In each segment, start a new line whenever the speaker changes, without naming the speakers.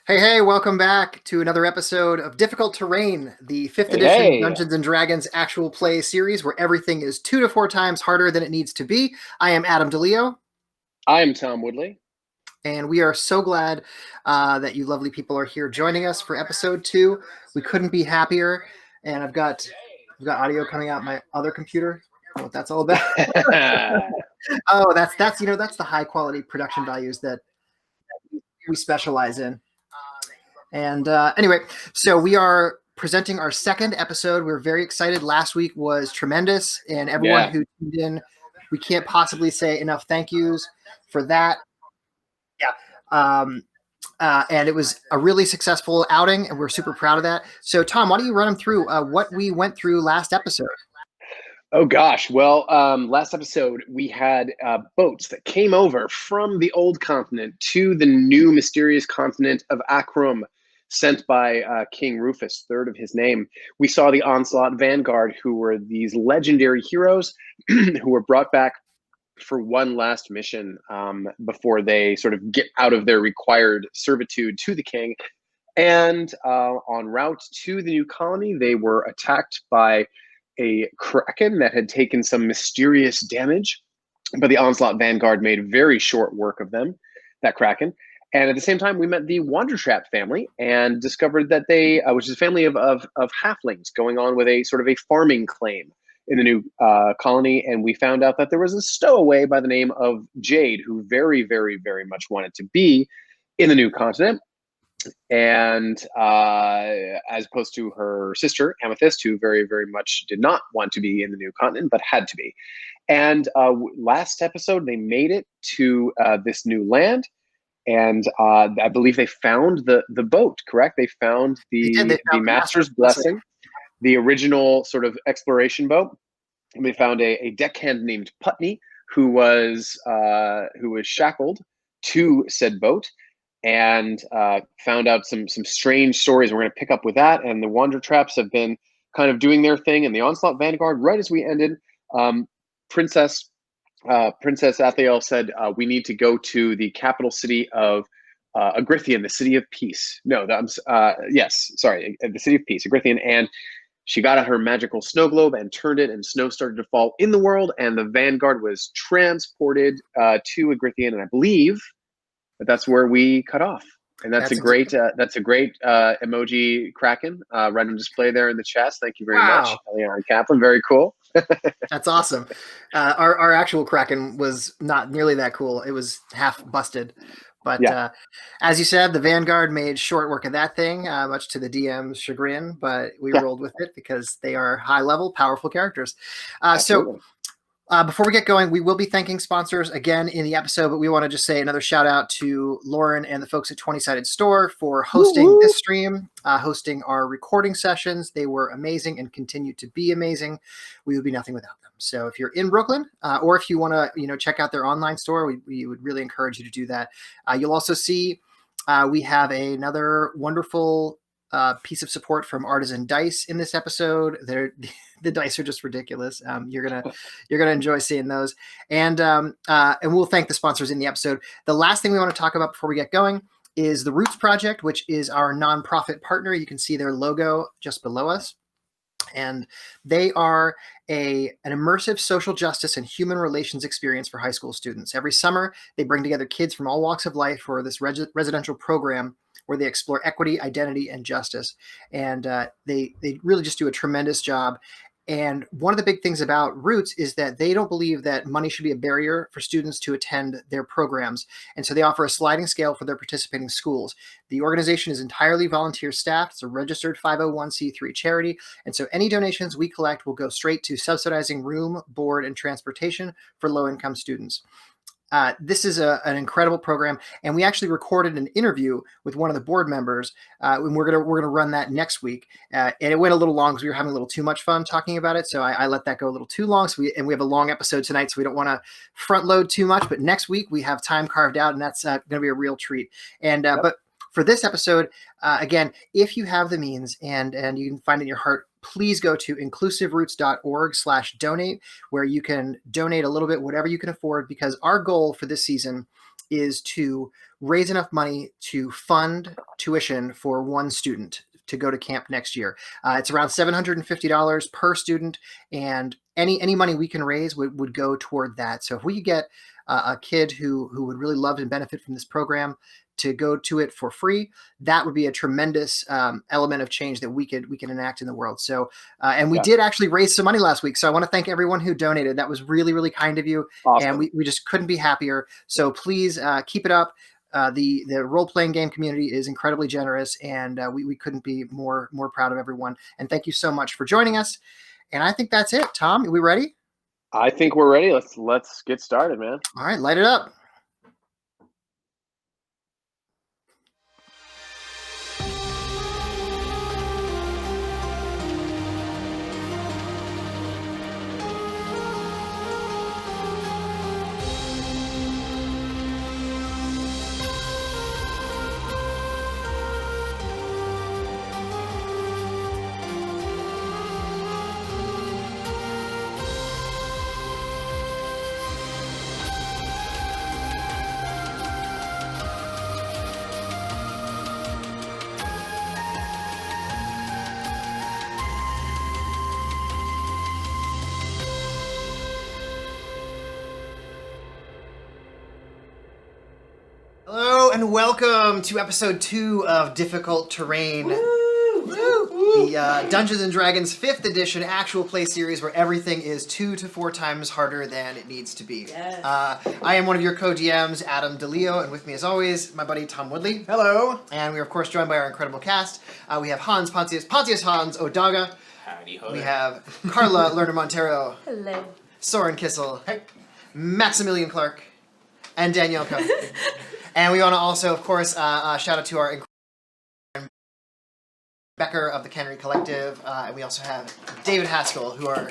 Hey, welcome back to another episode of Difficult Terrain, the 5th
Hey,
edition
hey,
Dungeons & Dragons actual play series where everything is 2 to 4 times harder than it needs to be. I am Adam DeLeo,
I am Tom Woodley.
and we are so glad that you lovely people are here joining us for episode 2. We couldn't be happier, and I've got audio coming out my other computer. I don't know what that's all about. Oh, that's the high quality production values that we specialize in. And anyway, so we are presenting our second episode. We're very excited. Last week was tremendous, and everyone
Yeah,
who tuned in, we can't possibly say enough thank yous for that. Yeah. And it was a really successful outing, and we're super proud of that. So, Tom, why don't you run them through what we went through last episode?
Oh gosh. Well, last episode we had boats that came over from the old continent to the new mysterious continent of Akrum, sent by King Rufus, third of his name. We saw the Onslaught Vanguard, who were these legendary heroes who were brought back for one last mission before they sort of get out of their required servitude to the king. And en route to the new colony, they were attacked by a kraken that had taken some mysterious damage, but the Onslaught Vanguard made very short work of them, that kraken. And at the same time, we met the Wandertrap family and discovered that which is a family of halflings going on with a sort of a farming claim in the new colony. And we found out that there was a stowaway by the name of Jade, who very, very, very much wanted to be in the new continent, and as opposed to her sister Amethyst, who very, very much did not want to be in the new continent but had to be. And last episode, they made it to this new land, and I believe they found the boat. Correct? They found
They did.
the
They found the
Master's
Master's Blessing.
Blessing, the original sort of exploration boat. And they found a deckhand named Putney, who was shackled to said boat, and found out some strange stories. We're going to pick up with that, and the Wandertraps have been kind of doing their thing. And the Onslaught Vanguard, right as we ended, um, Princess Princess Athliel said, "We need to go to the capital city of Igrithien, the city of peace." No, yes, sorry, the city of peace, Igrithien, and she got out her magical snow globe and turned it, and snow started to fall in the world, and the Vanguard was transported to Igrithien, and I believe that's where we cut off. And that's a great emoji Kraken right on display there in the chest. Thank you very much,
Wow.
Eliana Kaplan. Very cool.
That's awesome. Our actual Kraken was not nearly that cool. It was half busted. But
Yeah,
as you said, the Vanguard made short work of that thing, much to the DM's chagrin, but we
yeah,
rolled with it because they are high level, powerful characters. So
absolutely.
before we get going, we will be thanking sponsors again in the episode, but we want to just say another shout out to Lauren and the folks at 20 Sided Store for hosting
Woo-woo.
this stream, hosting our recording sessions. They were amazing and continue to be amazing. We would be nothing without them. So if you're in Brooklyn, or if you want to, check out their online store, we would really encourage you to do that. You'll also see we have another wonderful piece of support from Artisan Dice in this episode. The dice are just ridiculous. You're gonna enjoy seeing those, and we'll thank the sponsors in the episode. The last thing we want to talk about before we get going is the Roots Project, which is our nonprofit partner. You can see their logo just below us. And they are an immersive social justice and human relations experience for high school students. Every summer, they bring together kids from all walks of life for this residential program where they explore equity, identity, and justice. And they really just do a tremendous job. And one of the big things about Roots is that they don't believe that money should be a barrier for students to attend their programs. And so they offer a sliding scale for their participating schools. The organization is entirely volunteer staffed. It's a registered 501c3 charity. And so any donations we collect will go straight to subsidizing room, board, and transportation for low-income students. This is an incredible program, and we actually recorded an interview with one of the board members, and we're gonna run that next week. And it went a little long because we were having a little too much fun talking about it, so I let that go a little too long. So we have a long episode tonight, so we don't want to front load too much. But next week we have time carved out, and that's going to be a real treat. And
Yep.
but for this episode, again, if you have the means and you can find it in your heart, please go to inclusiveroots.org/donate, where you can donate a little bit, whatever you can afford, because our goal for this season is to raise enough money to fund tuition for one student to go to camp next year. It's around $750 per student, and any money we can raise would go toward that. So if we could get a kid who would really love and benefit from this program to go to it for free, that would be a tremendous element of change that we can enact in the world. So, and we did actually raise some money last week. So I want to thank everyone who donated. That was really, really kind of you.
Awesome.
And we just couldn't be happier. So please keep it up. The role-playing game community is incredibly generous, and we couldn't be more proud of everyone. And thank you so much for joining us. And I think that's it. Tom, are we ready?
I think we're ready. Let's get started, man.
All right, light it up. Hello and welcome to episode 2 of Difficult Terrain. The Dungeons and Dragons 5th edition actual play series where everything is 2 to 4 times harder than it needs to be.
Yes.
I am one of your co-DMs, Adam DeLeo, and with me as always, my buddy Tom Woodley.
Hello.
And we are of course joined by our incredible cast. We have Hans Pontius Hans Odaga.
Howdy ho.
We have Carla Lerner Montero,
Hello.
Soren Kissel,
Hey.
Maximilian Clark, and Danielle Cohn. And we want to also, of course, shout out to our incredible Becker of the Cannery Collective, and we also have David Haskell, who are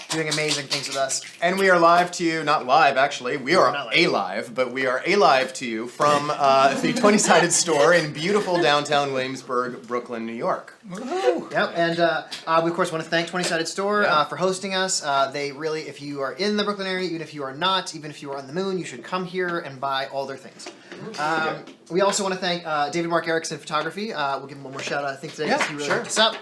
doing amazing things with us.
And we are live to you, not live actually, we are
not live.
alive, but we are alive to you from the 20-sided store in beautiful downtown Williamsburg, Brooklyn, New York.
Yep, and we of course want to thank 20-Sided Store for hosting us. They really, if you are in the Brooklyn area, even if you are not, even if you are on the moon, you should come here and buy all their things. We also want to thank David Mark Erickson Photography. We'll give him one more shout out, I think, today, because he really hooked us up.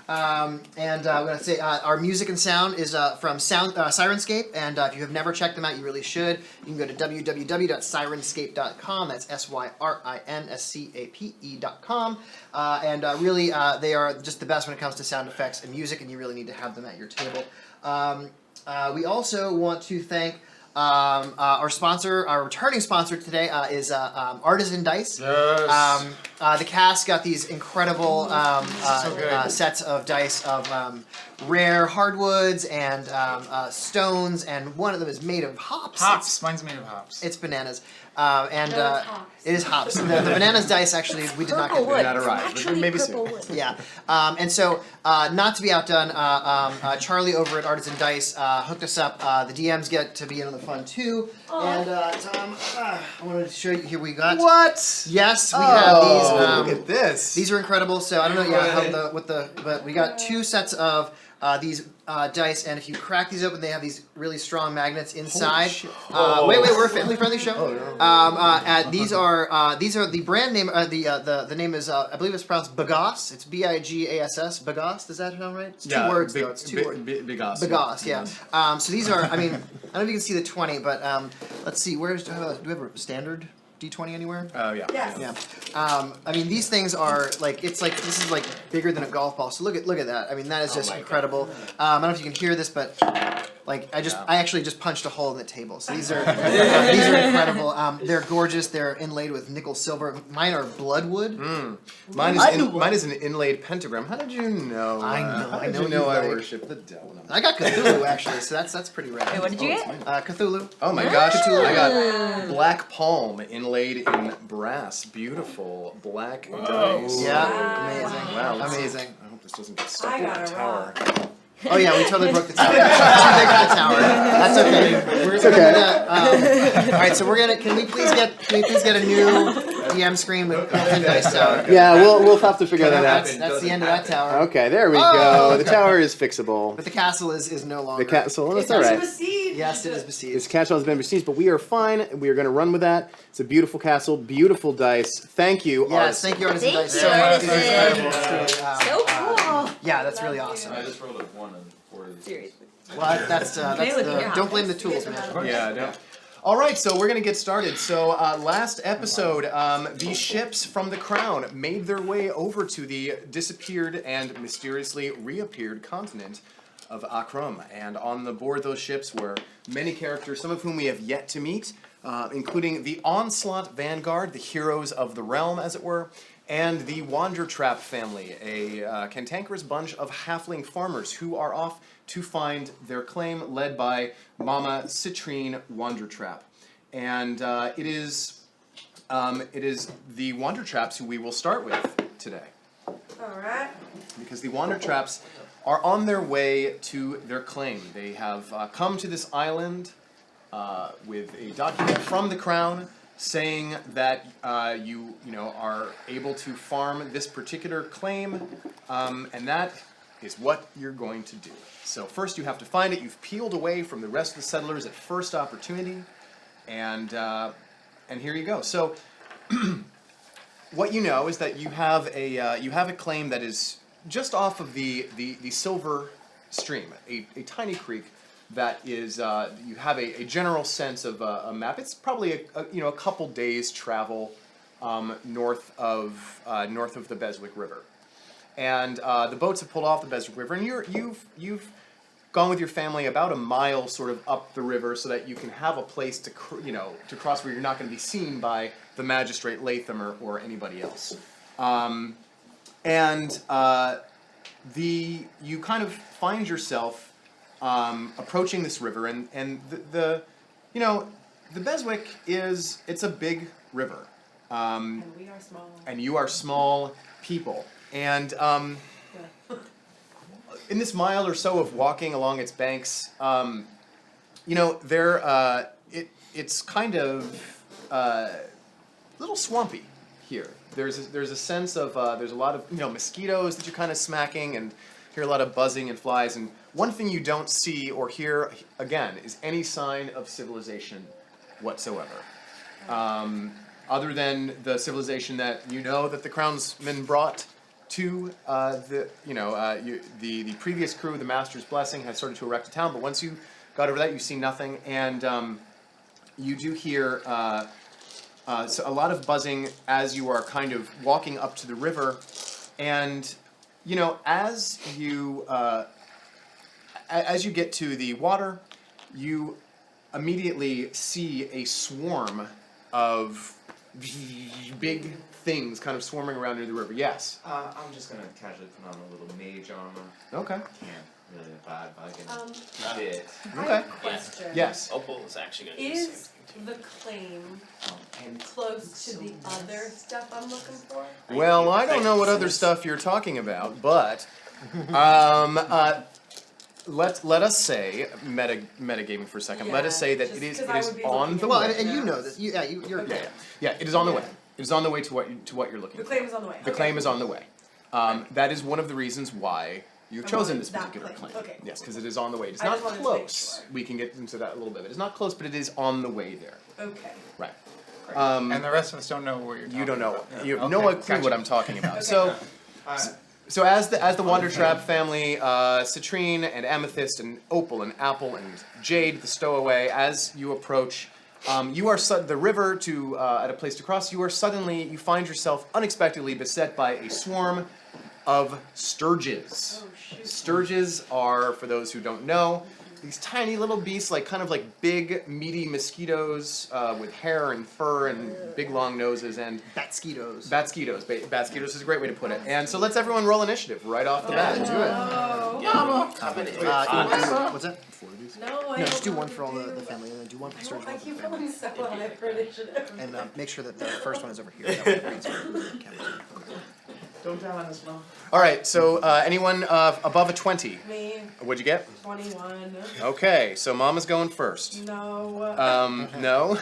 And we're going to say our music and sound is from Sirenscape, and if you have never checked them out, you really should. You can go to www.sirenscape.com. That's SYRINSCAPE.com. And really, they are just the best when it comes to sound effects and music, and you really need to have them at your table. We also want to thank our sponsor, our returning sponsor today is Artisan Dice.
Yes.
The cast got these incredible sets of dice of rare hardwoods and stones, and one of them is made of hops.
Mine's made of hops.
It's bananas.
No, it's hops.
It is hops. The bananas dice, actually, we did not get.
Purple wood.
Not arrived, but
Actually,
maybe
purple
soon.
wood.
Yeah, and so not to be outdone, Charlie over at Artisan Dice hooked us up. The DMs get to be in on the fun too. And Tom, I wanted to show you here we got.
What?
Yes, we have these.
Look at this.
These are incredible. So I don't know but we got 2 sets of these dice, and if you crack these open, they have these really strong magnets inside.
shit.
Wait, we're a family-friendly show. These are the brand name. The name is I believe it's pronounced Bagasse. It's Bigass. Bagasse. Does that sound right? It's 2 words though. It's 2 words.
Bagasse.
Bagasse, yeah. So these are. I mean, I don't know if you can see the 20, but let's see. Do we have a standard D20 anywhere?
Oh, yeah.
Yes.
Yeah. I mean, these things are like, this is like bigger than a golf ball. So look at that. I mean, that is just incredible. I don't know if you can hear this, but like I actually just punched a hole in the table. So these are these are incredible. They're gorgeous. They're inlaid with nickel silver. Mine are bloodwood.
Mine is an inlaid pentagram. How did you know?
I know.
How
I
did
know
you know
you
I
like-
worship the devil?
I got Cthulhu actually, so that's pretty rad.
Wait, what did you get?
Cthulhu.
Oh my gosh, I got black palm inlaid in brass. Beautiful black dice.
Yeah,
Wow.
amazing.
Wow, let's see.
Amazing.
I hope this doesn't get stuck
I
in the
got a
tower.
Oh yeah, we totally broke the tower. Too big for the tower. That's okay. We're gonna. All right, so we're gonna. Can we please get a new DM screen with pin dice tower.
Yeah, we'll have to figure that out.
That's the end of that tower.
Okay, there we
Oh!
go. The tower is fixable.
But the castle is no longer.
The castle, that's
It's
all right.
besieged.
Yes, it is besieged.
This castle has been besieged, but we are fine. We are going to run with that. It's a beautiful castle, beautiful dice. Thank you,
Yes,
artists.
thank you, Artisan
Thank
Dice,
you,
so much.
Artisan.
So cool.
Yeah, that's really awesome.
I just rolled a 1 on 4 of these.
Seriously.
Well, that's
look
the,
at
don't blame the tools, man.
Yeah, no. All right, so we're going to get started. So last episode, the ships from the Crown made their way over to the disappeared and mysteriously reappeared continent of Akrum. And on the board those ships were many characters, some of whom we have yet to meet, including the Onslaught Vanguard, the heroes of the realm, as it were, and the Wandertrap family, a cantankerous bunch of halfling farmers who are off to find their claim, led by Mama Citrine Wandertrap. And it is the Wandertraps who we will start with today.
Alright.
Because the Wandertraps are on their way to their claim. They have come to this island with a document from the Crown saying that you are able to farm this particular claim, and that is what you're going to do. So first you have to find it. You've peeled away from the rest of the settlers at first opportunity, and here you go. So what you know is that you have a claim that is just off of the Silver Stream, a tiny creek that is you have a general sense of a map. It's probably a couple days travel north of the Beswick River, and the boats have pulled off the Beswick River, and you've gone with your family about a mile sort of up the river so that you can have a place to cross where you're not going to be seen by the magistrate Latham or anybody else. You kind of find yourself approaching this river, and the Beswick it's a big river,
And we are small.
and you are small people, and in this mile or so of walking along its banks, it's kind of a little swampy here. There's a sense of there's a lot of mosquitoes that you're kind of smacking, and hear a lot of buzzing and flies. And one thing you don't see or hear again is any sign of civilization whatsoever, other than the civilization that that the Crownsmen brought to the previous crew. The Master's Blessing had started to erect a town, but once you got over that, you see nothing, and you do hear so a lot of buzzing as you are kind of walking up to the river, and as you get to the water, you immediately see a swarm of big things kind of swarming around near the river. Yes.
I'm just gonna casually put on a little mage armor.
Okay.
Can't really abide by getting
I
bit.
Okay.
have a question.
Yes.
Opal is actually going to
Is the claim
And
close to the other stuff I'm looking for?
Well, I don't know what other stuff you're talking about, but let us say metagaming for a second. Let us say that
just
it is
'cause I
it is
would be
on
looking
the
at
Well,
way.
and you know this. You're
Okay.
Yeah, it is on the way. It is on the way to what you're looking
The
for.
claim is on the way.
The
Okay.
claim is on the way. That is one of the reasons why you've
I'm
chosen
on
this
that
particular
claim.
claim.
Okay,
Yes,
cool,
because it is on the way. It's
I
not
just wanted to make
close.
sure.
We can get into that a little bit. It is not close, but it is on the way there.
Okay.
Right.
Great.
And the rest of us don't know what you're talking
You don't know.
about.
You have no
Okay,
clue what
gotcha.
I'm talking about.
Okay.
So as the Wandertrap family, Citrine and Amethyst and Opal and Apple and Jade, the stowaway, as you approach, you are the river to at a place to cross. You find yourself unexpectedly beset by a swarm of sturges.
Oh, shoot.
Sturges are, for those who don't know, these tiny little beasts, kind of like big, meaty mosquitoes with hair and fur and big long noses, and
Batsquitos.
Batsquitos is a great way to put it. And so let's everyone roll initiative right off the bat.
Do it.
Oh.
What's that?
No, I
No, just do
don't
one for all
wanna
the
do
family, and then do one for
I
Sturgeon.
keep feeling so high for initiative.
And make sure that the first one is over here. That way it reads for the camera.
don't tell us, Mom.
All right, so anyone above a 20?
Me,
What'd you get?
21.
Okay, so Mama's going first.
No.
No?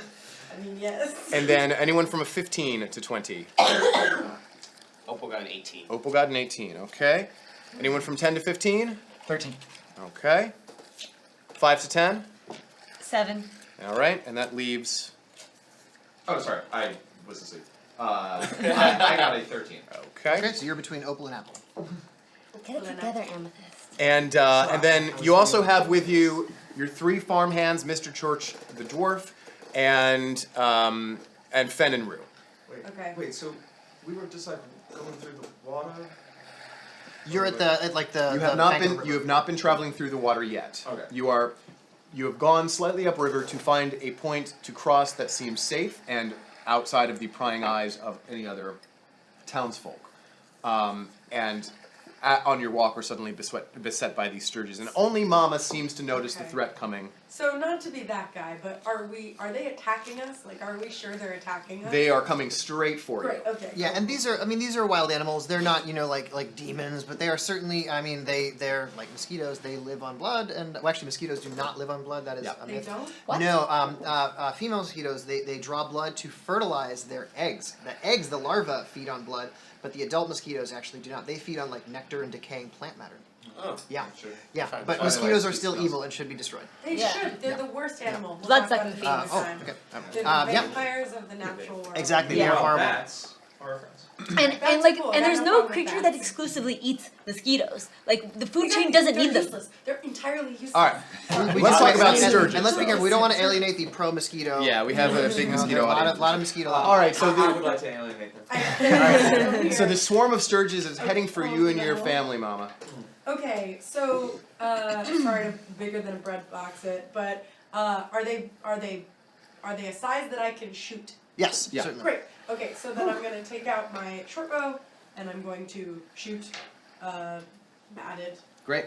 I mean, yes.
And then anyone from a 15 to 20?
Opal got an 18.
Opal got an 18, okay. Anyone from 10 to 15?
13.
Okay. 5 to 10?
7.
All right, and that leaves...
Oh, sorry, I was asleep. I got a 13.
Okay.
Okay, so you're between Opal and Apple.
Get it together, Amethyst.
And then you also have with you your 3 farmhands, Mr. Church the dwarf, and Fen and Rue.
Okay.
Wait, so we were just like going through the water?
You're at the
You have not been traveling through the water yet.
Okay.
You have gone slightly upriver to find a point to cross that seems safe and outside of the prying eyes of any other townsfolk. And on your walk, we're suddenly beset by these sturges, and only Mama seems to notice the
Okay.
threat coming.
So not to be that guy, but are they attacking us? Like, are we sure they're attacking us?
They are coming straight for
Great,
you.
okay.
Yeah, and these are wild animals. They're not, like demons, but they are certainly, they're like mosquitoes. They live on blood, and well, actually mosquitoes do not live on blood. That is
Yeah.
a
They
myth.
don't?
What?
No, female mosquitoes, they draw blood to fertilize their eggs. The larvae feed on blood, but the adult mosquitoes actually do not. They feed on like nectar and decaying plant matter.
Oh.
Yeah,
Sure.
yeah,
Fine.
but
Fine.
mosquitoes are
Like
still
smells.
evil and should be destroyed.
They
Yeah.
should. They're the worst animal. We'll
Blood
talk about
sucking
it
fiends.
next time.
Okay.
They're the
Yeah.
vampires of the natural world.
Exactly,
Yeah.
they are horrible.
Bats are friends.
And
That's
like
cool. I
and
got
there's
no
no
problem with
creature
that.
that exclusively eats mosquitoes. Like the food
Exactly.
chain doesn't
They're
need them.
useless. They're entirely useless.
All right.
We
Let's
just
talk about
and-
sturgeons.
And let's be careful. We don't want to alienate the pro mosquito.
Yeah, we have a big
There
mosquito
are a
audience.
lot of mosquito.
All right, so
I would
the
like to alienate them.
so the swarm of sturges is heading for you and your family, Mama.
Okay, so sorry to bigger than a bread box it, but are they a size that I can shoot?
Yes,
Yeah.
certainly.
Great. Okay, so then I'm gonna take out my short bow and I'm going to shoot batted.
Great.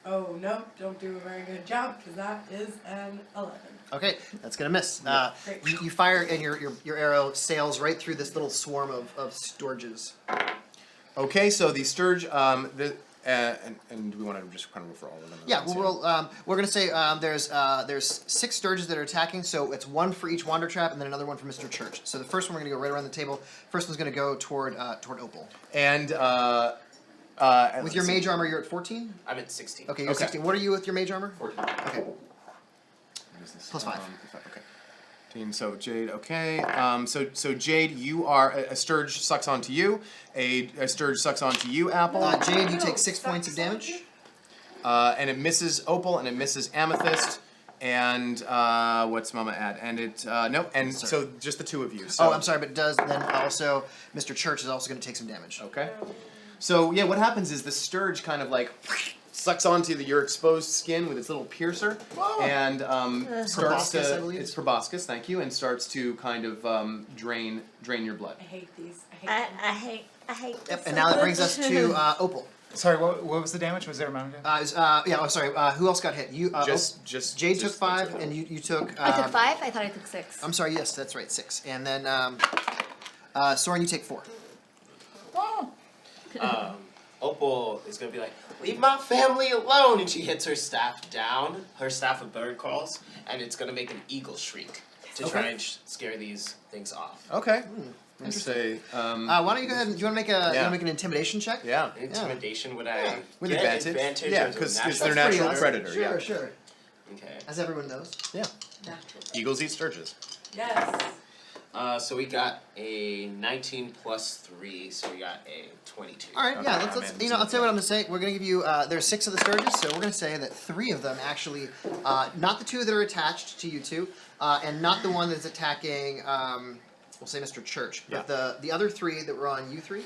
Oh no, don't do a very good job because that is an 11.
Okay, that's gonna miss.
Great.
You fire and your arrow sails right through this little swarm of sturges.
Okay, so the sturge, and we want to just kind of go for all of them.
Yeah, we're gonna say there's 6 sturges that are attacking, so it's 1 for each Wandertrap and then another one for Mr. Church. So the first one we're gonna go right around the table. First one's gonna go toward Opal.
And
With your mage armor, you're at 14.
I'm at 16.
Okay, you're at
Okay.
16. What are you with your mage armor?
14.
Okay. Plus 5.
Okay. So Jade, okay. So Jade, you are a sturge sucks onto you. A sturge sucks onto you, Apple.
Jade, you
No,
take 6 points of
sucks on
damage.
you?
And it misses Opal, and it misses Amethyst, and what's Mama add? And it nope. And so just the 2 of you. So.
Oh, I'm sorry, but does then also Mr. Church is also going to take some damage.
Okay. So yeah, what happens is the sturge kind of like sucks onto your exposed skin with its little piercer, and starts
Proboscis, I
to
believe.
it's proboscis, thank you, and starts to kind of drain your blood.
I hate these.
I hate
Yep,
this
and
so
now that brings
much.
us to Opal.
Sorry, what was the damage? Was there a amount again?
Sorry. Who else got hit? You.
Just
Jade took
just
5, and you took.
I took 5. I thought I took 6.
I'm sorry. Yes, that's right. 6, and then Soren, you take 4.
Opal is gonna be like, leave my family alone, and she hits her staff down, her staff of bird calls, and it's gonna make an eagle shriek to try and scare these things off.
Okay. Let's say
Why don't you go ahead? And, do you want to make you want to make an intimidation check?
yeah.
Intimidation, would I
With
get
advantage. Yeah,
as a
because
natural
it's their
That's pretty
natural
awesome.
predator.
Sure,
Yeah.
sure.
Okay.
As everyone knows.
Yeah.
Natural.
Eagles eat sturges.
Yes.
So we got a 19 plus 3, so we got a 22.
All right.
Okay,
Yeah.
man,
Let's I'll tell you what I'm gonna say. We're gonna give you. There's 6 of the sturges, so we're gonna say that 3 of them actually, not the 2 that are attached to you 2, and not the one that's attacking. We'll say Mr. Church, but the other 3 that were on you 3,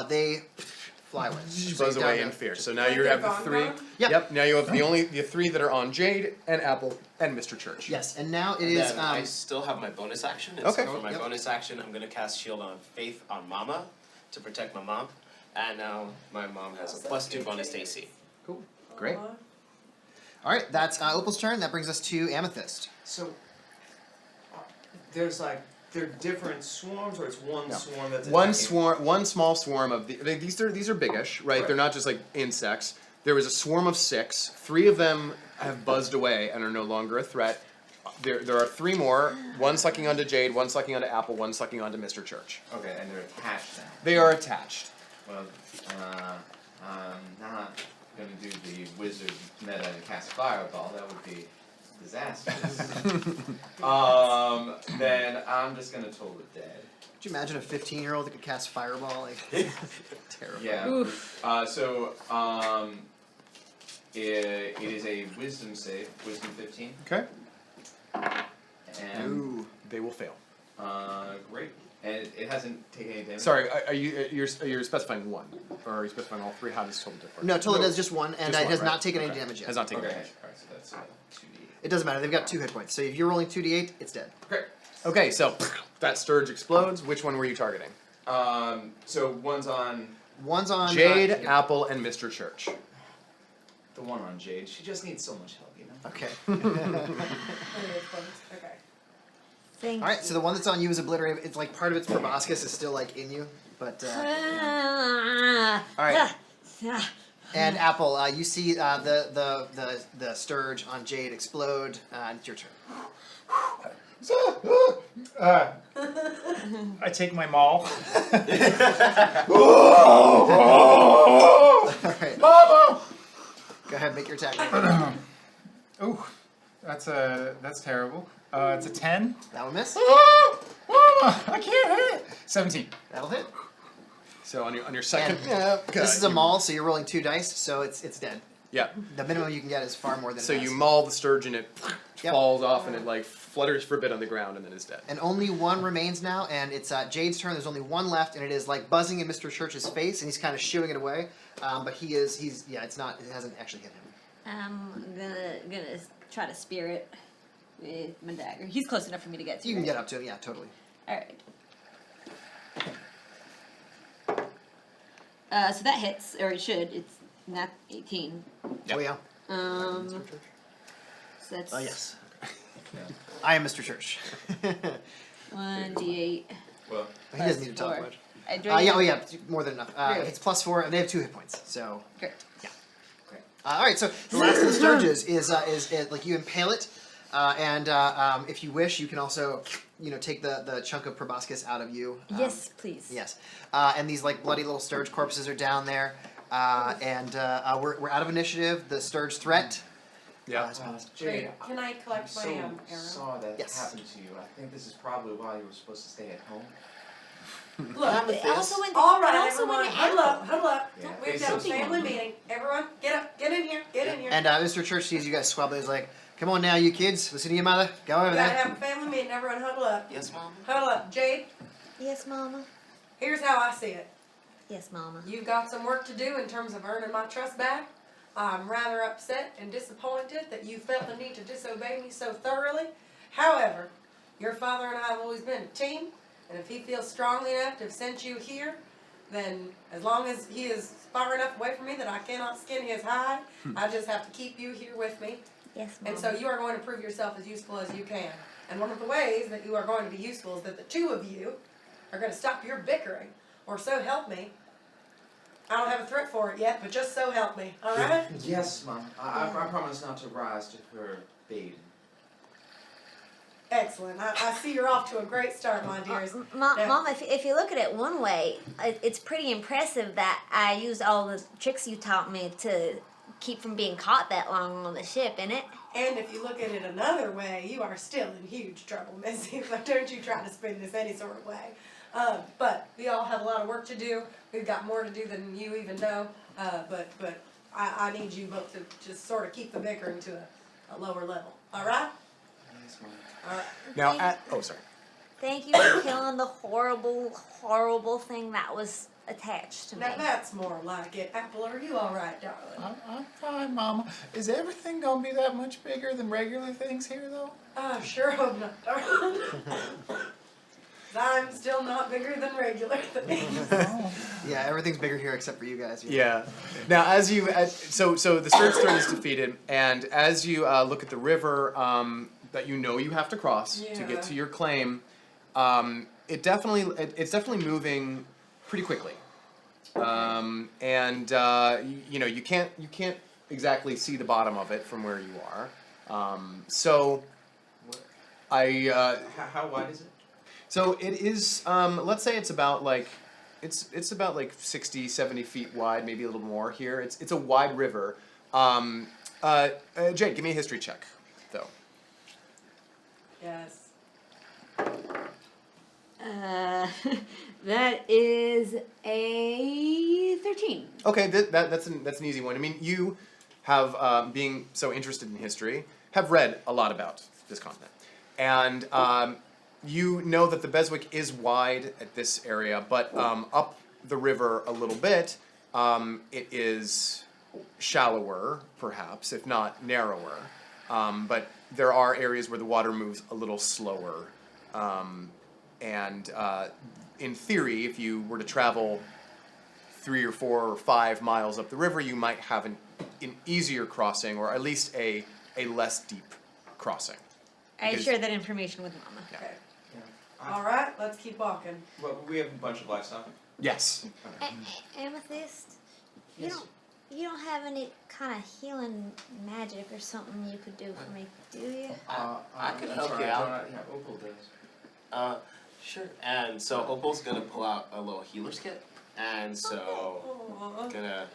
they fly away.
She
So
buzz
you
away
down
in
to-
fear. So
Like
now you
they're
have the
gone
3.
gone?
Yep.
Now you have the 3 that are on Jade and Apple and Mr. Church.
Yes, and now it
And
is.
then I still have my bonus action, and
Okay.
so for my
Yep.
bonus action, I'm gonna cast Shield on Faith on Mama to protect my mom, and now my mom has a +2 bonus to AC.
Great.
All right. That's Opal's turn. That brings us to Amethyst.
So, there's like, they're different swarms, or it's one
No.
swarm that's
One
attacking?
one small swarm of these are biggish, right?
Right.
They're not just like insects. There was a swarm of 6. 3 of them have buzzed away and are no longer a threat. There are 3 more. One sucking onto Jade, one sucking onto Apple, one sucking onto Mr. Church.
Okay, and they're attached now.
They are attached.
Well, I'm not gonna do the wizard meta and cast fireball. That would be disastrous. Then I'm just gonna toll it dead.
Could you imagine a 15-year-old that could cast fireball? Like, terrible.
Yeah.
Oof.
It is a wisdom save, wisdom 15,
Okay.
and
Ooh.
They will fail.
great. And it hasn't taken any damage.
Sorry, you're specifying 1, or are you specifying all 3? How does total differ?
No, Tola does just 1, and
Just
it
one,
has
right?
not taken any
Okay.
damage yet.
Has not taken
Okay,
damage.
alright, so that's 2d8.
It doesn't matter. They've got 2 hit points. So if you're rolling 2d8, it's dead.
Great.
Okay, so that Sturge explodes. Which one were you targeting?
So one's on
One's on
Jade, Apple, and Mr. Church.
the one on Jade. She just needs so much help, you know.
Okay.
Okay.
Thank
All right. So the one that's on you is obliterated. It's like part of its proboscis is still like in you, but. All right. And Apple, you see the Sturge on Jade explode. And it's your turn.
I take my maul.
All right.
Mama!
Go ahead, make your attack.
Ooh, that's terrible. It's a 10.
That will miss.
Mama, I can't hit it. 17.
That'll hit.
So on your second,
And this is a maul, so you're rolling 2 dice, so it's dead.
yeah.
The minimum you can get is far more than.
So
it
you
has.
maul the Sturge and it
Yep.
falls off and it like flutters for a bit on the ground and then is dead.
And only 1 remains now, and it's Jade's turn. There's only 1 left, and it is like buzzing in Mr. Church's face, and he's kind of shooing it away. But he's it's not. It hasn't actually hit him.
I'm gonna try to spear it with my dagger. He's close enough for me to get to.
You can
right?
get up to him. Yeah, totally.
All right. So that hits, or it should. It's not 18.
Oh yeah.
So that's
Oh yes. I am Mr. Church.
1d8.
Well,
He doesn't need to talk
4.
much.
Yeah.
Oh yeah, more than enough.
Great.
It's +4, and they have 2 hit points. So
Great.
all right. So the last of the Sturges is like you impale it, and if you wish, you can also take the chunk of proboscis out of you.
Yes, please.
Yes. And these like bloody little Sturge corpses are down there, and we're out of initiative. The Sturge threat.
Yeah.
Jade,
Can I collect my arrow?
saw that
Yes.
happen to you. I think this is probably why you were supposed to stay at home.
Look,
It also went.
all right,
it also
everyone,
went to
huddle up,
Apple.
huddle up.
Yeah.
We've got a
Something
family
on.
meeting. Everyone, get up, get in here, get in here.
And Mr. Church sees you guys squabbling. He's like, "Come on now, you kids. Listen to your mother. Go over
We gotta
there."
have a family meeting. Everyone, huddle up.
Yes, Mom.
Huddle up. Jade,
Yes, Mama.
here's how I see it.
Yes, Mama.
You've got some work to do in terms of earning my trust back. I'm rather upset and disappointed that you felt the need to disobey me so thoroughly. However, your father and I have always been a team, and if he feels strongly enough to have sent you here, then as long as he is far enough away from me that I cannot skin his hide, I just have to keep you here with me.
Yes, Mama.
And so you are going to prove yourself as useful as you can. And one of the ways that you are going to be useful is that the 2 of you are going to stop your bickering, or so help me. I don't have a threat for it yet, but just so help me. All right?
Yes, Mom. I promise not to rise to her bait.
Excellent. I see you're off to a great start, my dears. Now-
Mom, if you look at it one way, it's pretty impressive that I used all the tricks you taught me to keep from being caught that long on the ship, innit?
And if you look at it another way, you are still in huge trouble, Missy. Like, don't you try to spin this any sort of way. But we all have a lot of work to do. We've got more to do than you even know. But I need you both to just sort of keep the bickering to a lower level. All right?
Yes, Mom.
All right.
Now, sorry.
Thank you for killing the horrible, horrible thing that was attached to me.
Now that's more like it. Apple, are you all right, darling?
I'm fine, Mama. Is everything gonna be that much bigger than regular things here, though?
I sure hope not, darling. I'm still not bigger than regular things.
Yeah, everything's bigger here except for you guys.
Yeah. Now, so the Sturge threat is defeated, and as you look at the river that you have to cross to
Yeah.
get to your claim, it's definitely moving pretty quickly, and you can't exactly see the bottom of it from where you are. So
How wide is it?
So it is, let's say it's about like, it's about like 60, 70 feet wide, maybe a little more here. It's a wide river. Jade, give me a history check, though.
Yes.
That is a 13.
Okay, that's an easy one. I mean, you have, being so interested in history, have read a lot about this continent. And you know that the Beswick is wide at this area, but up the river a little bit, it is shallower, perhaps, if not narrower. But there are areas where the water moves a little slower. And in theory, if you were to travel 3 or 4 or 5 miles up the river, you might have an easier crossing, or at least a less deep crossing.
I
Because-
share that information with Mama.
Okay.
Yeah.
All right, let's keep walking.
Well, we have a bunch of livestock.
Yes.
Amethyst,
Yes.
you don't have any kind of healing magic or something you could do for me, do you?
I can
I'm
help
sorry,
you
I
out.
don't- Yeah, Opal does.
Sure. And so Opal's gonna pull out a little healer's kit, and so
Aw.
gonna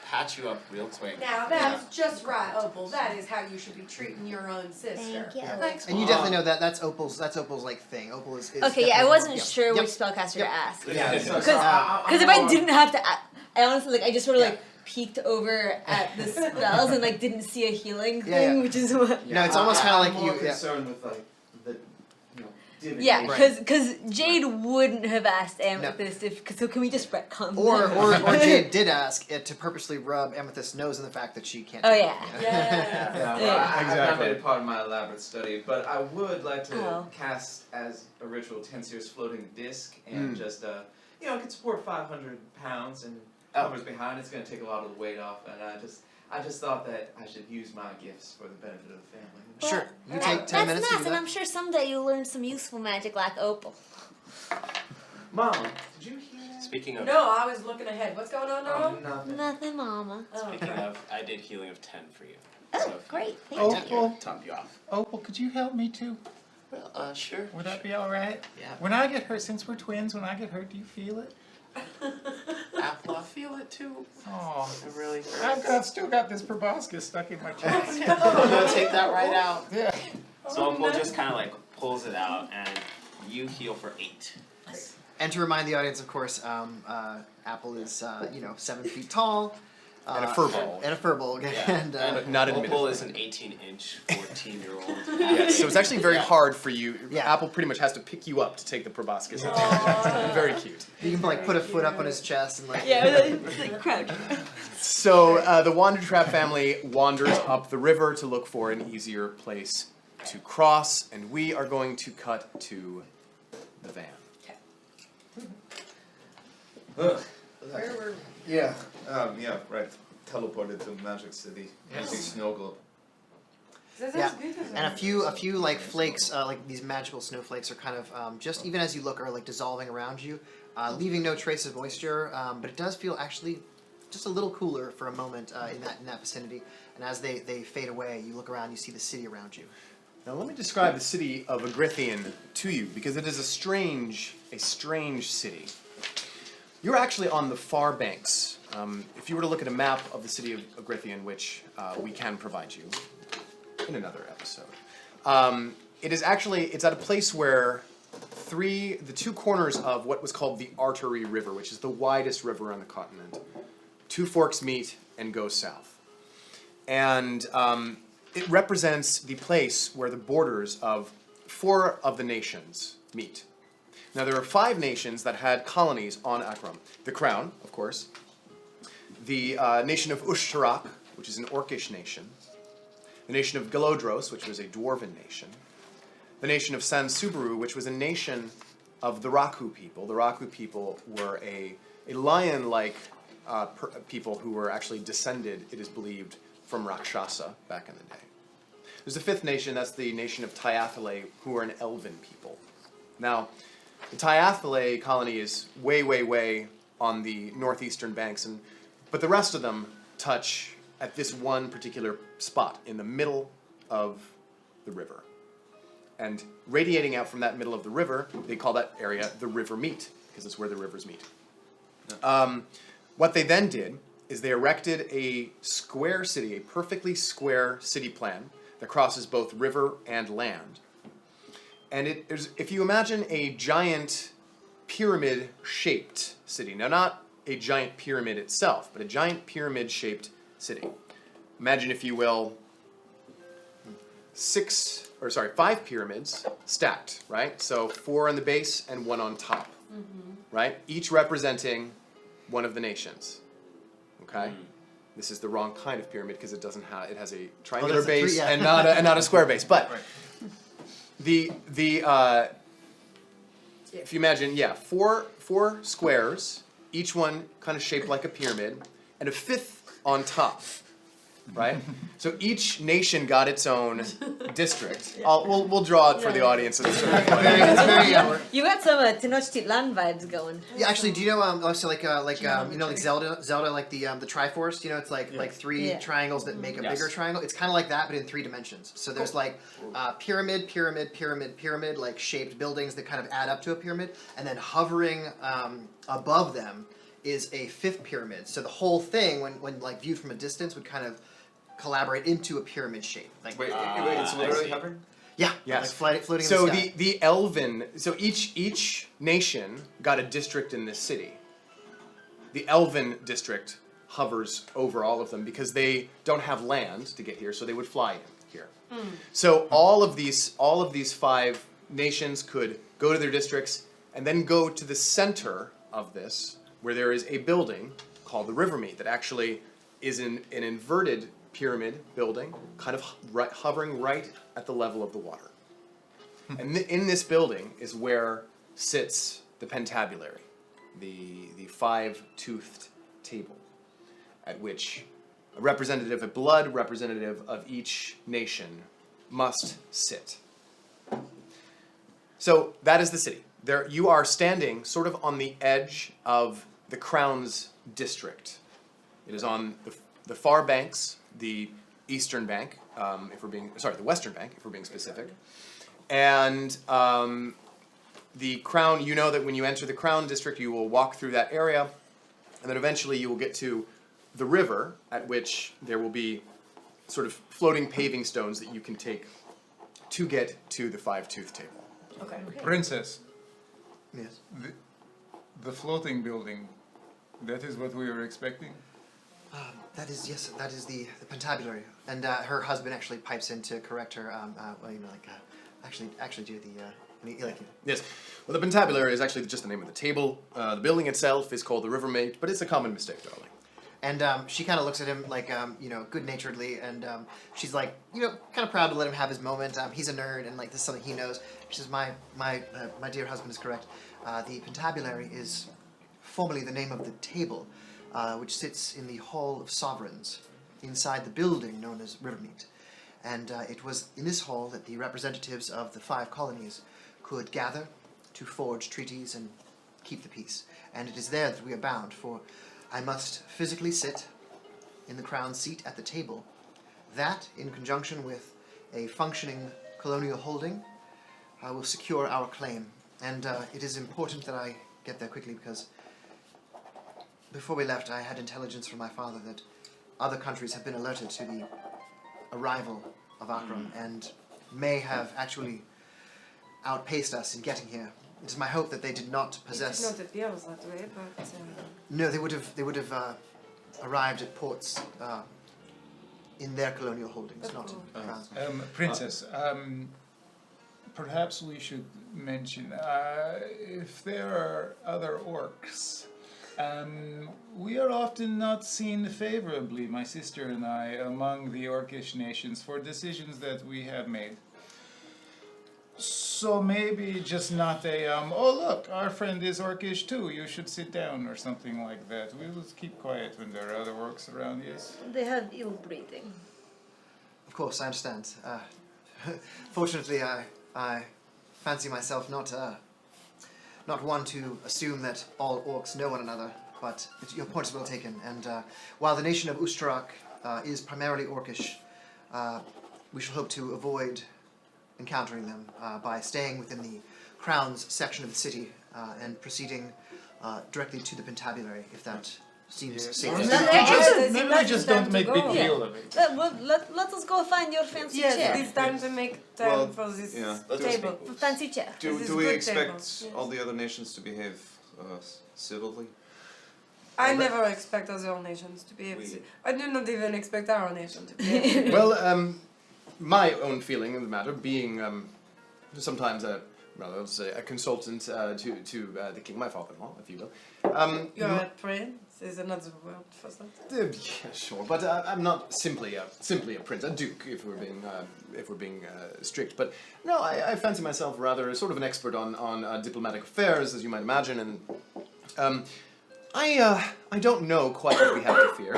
patch you up real quick.
Now that's just right, Opal. That is how you should be treating your own sister.
Thank you.
Thanks,
And you
Mom.
definitely know that that's Opal's like thing. Opal is
Okay, yeah, I
definitely-
wasn't
yep,
sure
yep.
which spellcaster
Yep.
to ask.
Yeah,
Because
I'm
if I
more-
didn't have to, I honestly like I just sort of like peeked over at the spells and like didn't see a healing
Yeah,
thing,
yeah.
which is what.
No, it's almost kinda like
I'm more
you- yeah.
concerned with like the, divination.
Yeah,
Right.
because Jade wouldn't have asked Amethyst if. So can we just retcon?
Or
that?
Jade did ask it to purposely rub Amethyst's nose in the fact that she can't.
Oh,
do it.
yeah.
Yeah.
Yeah, well,
Yeah.
I've not
Exactly.
made it part of my elaborate study, but I would like to
Oh.
cast as a ritual Tensier's floating disc and just it can support 500 pounds and covers behind. It's going to take a lot of the weight off, and I just thought that I should use my gifts for the benefit of the family.
Sure. You
Well,
take 10 minutes
That's
to
nice,
do
and
that.
I'm sure someday you'll learn some useful magic like Opal.
Mama, did you hear that?
Speaking of,
No, I was looking ahead. What's going on now?
Nothing.
Nothing, Mama.
Oh,
speaking
okay.
of, I did healing of 10 for you.
Oh,
So if
great.
you
Thank
take
you.
your top you off.
Opal, could you help me too?
Well, sure.
Would that be all right?
Yeah.
When I get hurt, since we're twins, when I get hurt, do you feel it?
Apple, I feel it too.
Oh,
It really hurts.
I've still got this proboscis stuck in my chest.
No, take that right out.
Yeah.
So Opal just kind of like pulls it out, and you heal for 8.
And to remind the audience, of course, Apple is 7 feet tall.
And a furball.
And a furball. And
But not in
Opal is an 18-inch, 14-year-old.
Yes, so it's actually very hard for you.
Yeah.
Apple pretty much has to pick you up to take the proboscis. Very cute.
you can like put a foot up on his chest and like.
Yeah, it's like crouch.
So the Wandertrap family wanders up the river to look for an easier place to cross, and we are going to cut to the van.
Ugh.
Where were we?
Yeah, right. Teleported to Magic City.
Yes.
Magic Snow Globe.
Yeah, and a few like flakes, like these magical snowflakes, are kind of just even as you look, are like dissolving around you, leaving no trace of moisture. But it does feel actually just a little cooler for a moment in that vicinity. And as they fade away, you look around, you see the city around you.
Now let me describe the city of Igrithien to you, because it is a strange city. You're actually on the far banks. If you were to look at a map of the city of Igrithien, which we can provide you in another episode, it's at a place where the two corners of what was called the Artery River, which is the widest river on the continent, two forks meet and go south. And it represents the place where the borders of 4 of the nations meet. Now, there are 5 nations that had colonies on Akram. The Crown, of course. The nation of Ushtarak, which is an Orcish nation. The nation of Galodros, which was a Dwarven nation. The nation of San Subaru, which was a nation of the Raku people. The Raku people were a lion-like people who were actually descended, it is believed, from Rakshasa back in the day. There's a 5th nation, that's the nation of Athliel, who are an elven people. Now, the Athliel colony is way, way, way on the northeastern banks, but the rest of them touch at this one particular spot in the middle of the river. And radiating out from that middle of the river, they call that area the river meet, because it's where the rivers meet. What they then did is they erected a square city, a perfectly square city plan that crosses both river and land. And if you imagine a giant pyramid-shaped city, now not a giant pyramid itself, but a giant pyramid-shaped city. Imagine, if you will, 5 pyramids stacked, right? So 4 on the base and 1 on top, right? Each representing one of the nations. Okay, this is the wrong kind of pyramid because it has a triangular base and not a square base. But if you imagine, 4 squares, each one kind of shaped like a pyramid, and a 5th on top. Right, so each nation got its own district. We'll draw it for the audience.
You got some Tenochtitlan vibes going.
Yeah, actually, do you know also like Zelda, like the Triforce? You know, it's like 3 triangles that make a bigger triangle. It's kind of like that, but in 3 dimensions. So there's like pyramid, like shaped buildings that kind of add up to a pyramid, and then hovering above them is a 5th pyramid. So the whole thing, when like viewed from a distance, would kind of collaborate into a pyramid shape. Like
Wait, it's literally hovering?
Yeah,
yes.
Like floating
so
in the sky.
the elven, so each nation got a district in this city. The elven district hovers over all of them because they don't have land to get here, so they would fly in here. So all of these 5 nations could go to their districts and then go to the center of this, where there is a building called the River Meet that actually is an inverted pyramid building, kind of hovering right at the level of the water. And in this building is where sits the Pentabulary, the 5-toothed table, at which a blood representative of each nation must sit. So that is the city. There, you are standing sort of on the edge of the Crown's district. It is on the far banks, the eastern bank, the western bank, if we're being specific. And the Crown, you know that when you enter the Crown district, you will walk through that area, and then eventually you will get to the river, at which there will be sort of floating paving stones that you can take to get to the 5-tooth table.
Okay.
Princess,
Yes.
the floating building, that is what we were expecting?
That is the Pentabulary, and her husband actually pipes in to correct her. Actually do the
Yes. Well, the Pentabulary is actually just the name of the table. The building itself is called the River Mate, but it's a common mistake, darling.
And she kind of looks at him like, good-naturedly, and she's like, kind of proud to let him have his moment. He's a nerd, and like this is something he knows. She says, my dear husband is correct. The Pentabulary is formerly the name of the table, which sits in the Hall of Sovereigns, inside the building known as Rivermeet. And it was in this hall that the representatives of the 5 colonies could gather to forge treaties and keep the peace. And it is there that we are bound, for I must physically sit in the Crown's seat at the table. That, in conjunction with a functioning colonial holding, will secure our claim. And it is important that I get there quickly, because before we left, I had intelligence from my father that other countries have been alerted to the arrival of Akram and may have actually outpaced us in getting here. It is my hope that they did not possess.
Not that feels that way, but.
No, they would have arrived at ports in their colonial holdings, not in France.
Princess, perhaps we should mention if there are other orcs. We are often not seen favorably, my sister and I, among the orcish nations for decisions that we have made. So maybe just not a, oh look, our friend is orcish too, you should sit down, or something like that. We will keep quiet when there are other orcs around, yes?
They have ill breathing.
Of course, I understand. Fortunately, I fancy myself not one to assume that all orcs know one another, but your point is well taken. And while the nation of Ushtarak is primarily orcish, we shall hope to avoid encountering them by staying within the Crown's section of the city and proceeding directly to the Pentabulary, if that seems safe.
Maybe we just don't make big deal of it.
Let us go find your fancy
Yes,
chair.
it's time to make time
Well,
for this
yeah.
table.
Fancy chair.
Do,
This
do
is
we
good
expect
table,
all the other nations to behave civilly?
I never expect other nations to be able to. I do not even expect our nation to be able to.
Well, my own feeling of the matter, being sometimes let's say a consultant to the king, my father-in-law, if you will.
You're a prince is another word for that.
Yeah, sure, but I'm not simply a prince, a duke, if we're being strict. But no, I fancy myself rather sort of an expert on diplomatic affairs, as you might imagine, and I don't know quite what we have to fear.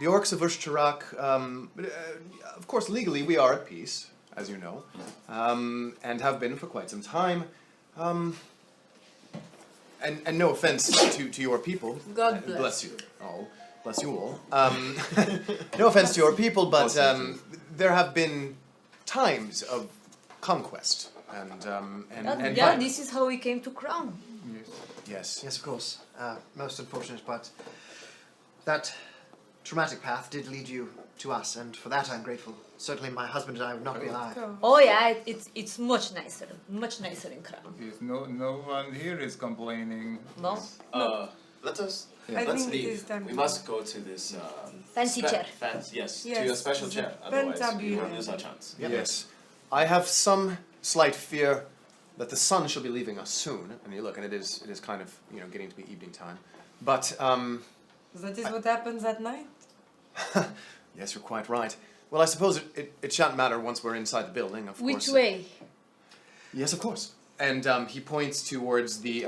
The orcs of Ushtarak, of course, legally we are at peace, as you know, and have been for quite some time. And no offense to your people.
God bless.
Bless you all. Bless you all. No offense to your people, but there have been times of conquest and
Yeah,
violence.
this is how we came to Crown.
Yes.
Yes, of course. Most unfortunate, but that traumatic path did lead you to us, and for that I'm grateful. Certainly my husband and I would not be alive.
Oh yeah, it's much nicer in Crown.
Yes, no one here is complaining.
No?
Let us.
I
Let's
think it is
leave.
time
We
to
must go to this
Fancy chair.
Yes, to a
Yes,
special
the
chair. Otherwise, we
Pentabulary.
will lose our chance.
Yes. I have some slight fear that the sun shall be leaving us soon. And you look, and it is kind of getting to be evening time. But
That is what happens at night.
yes, you're quite right. Well, I suppose it shan't matter once we're inside the building, of
Which
course.
way?
Yes, of course. And he points towards the.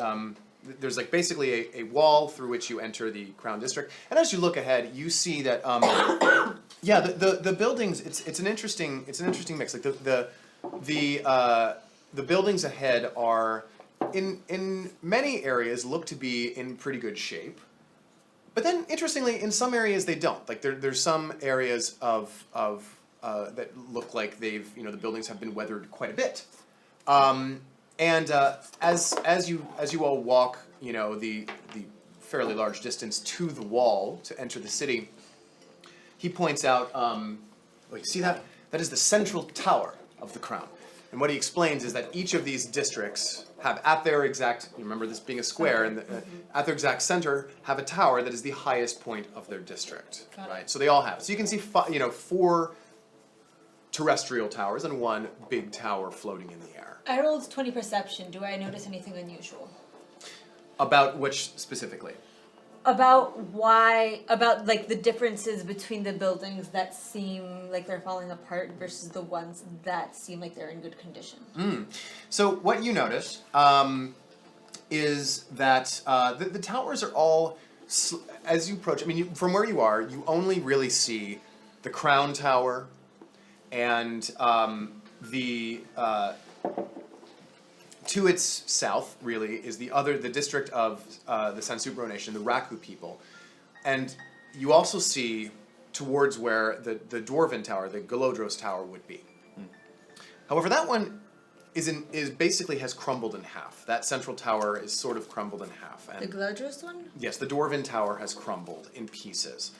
There's like basically a wall through which you enter the Crown District, and as you look ahead, you see that. Yeah, the buildings. It's an interesting mix. Like the buildings ahead are in many areas look to be in pretty good shape. But then, interestingly, in some areas they don't. Like there's some areas of that look like they've the buildings have been weathered quite a bit. And as you all walk the fairly large distance to the wall to enter the city, he points out. You see that? That is the central tower of the Crown. And what he explains is that each of these districts have at their exact, you remember this being a square, and at their exact center have a tower that is the highest point of their district, right? So they all have. So you can see, 4 terrestrial towers and 1 big tower floating in the air.
I rolled 20 perception. Do I notice anything unusual?
About which specifically?
About like the differences between the buildings that seem like they're falling apart versus the ones that seem like they're in good condition.
So what you notice is that the towers are all, as you approach, from where you are, you only really see the Crown Tower and to its south, really, is the district of the Sansubro Nation, the Raku people. And you also see towards where the Dwarven Tower, the Golodros Tower, would be. However, that one is basically has crumbled in half. That central tower is sort of crumbled in half. And
The Glodros one?
yes, the Dwarven Tower has crumbled in pieces.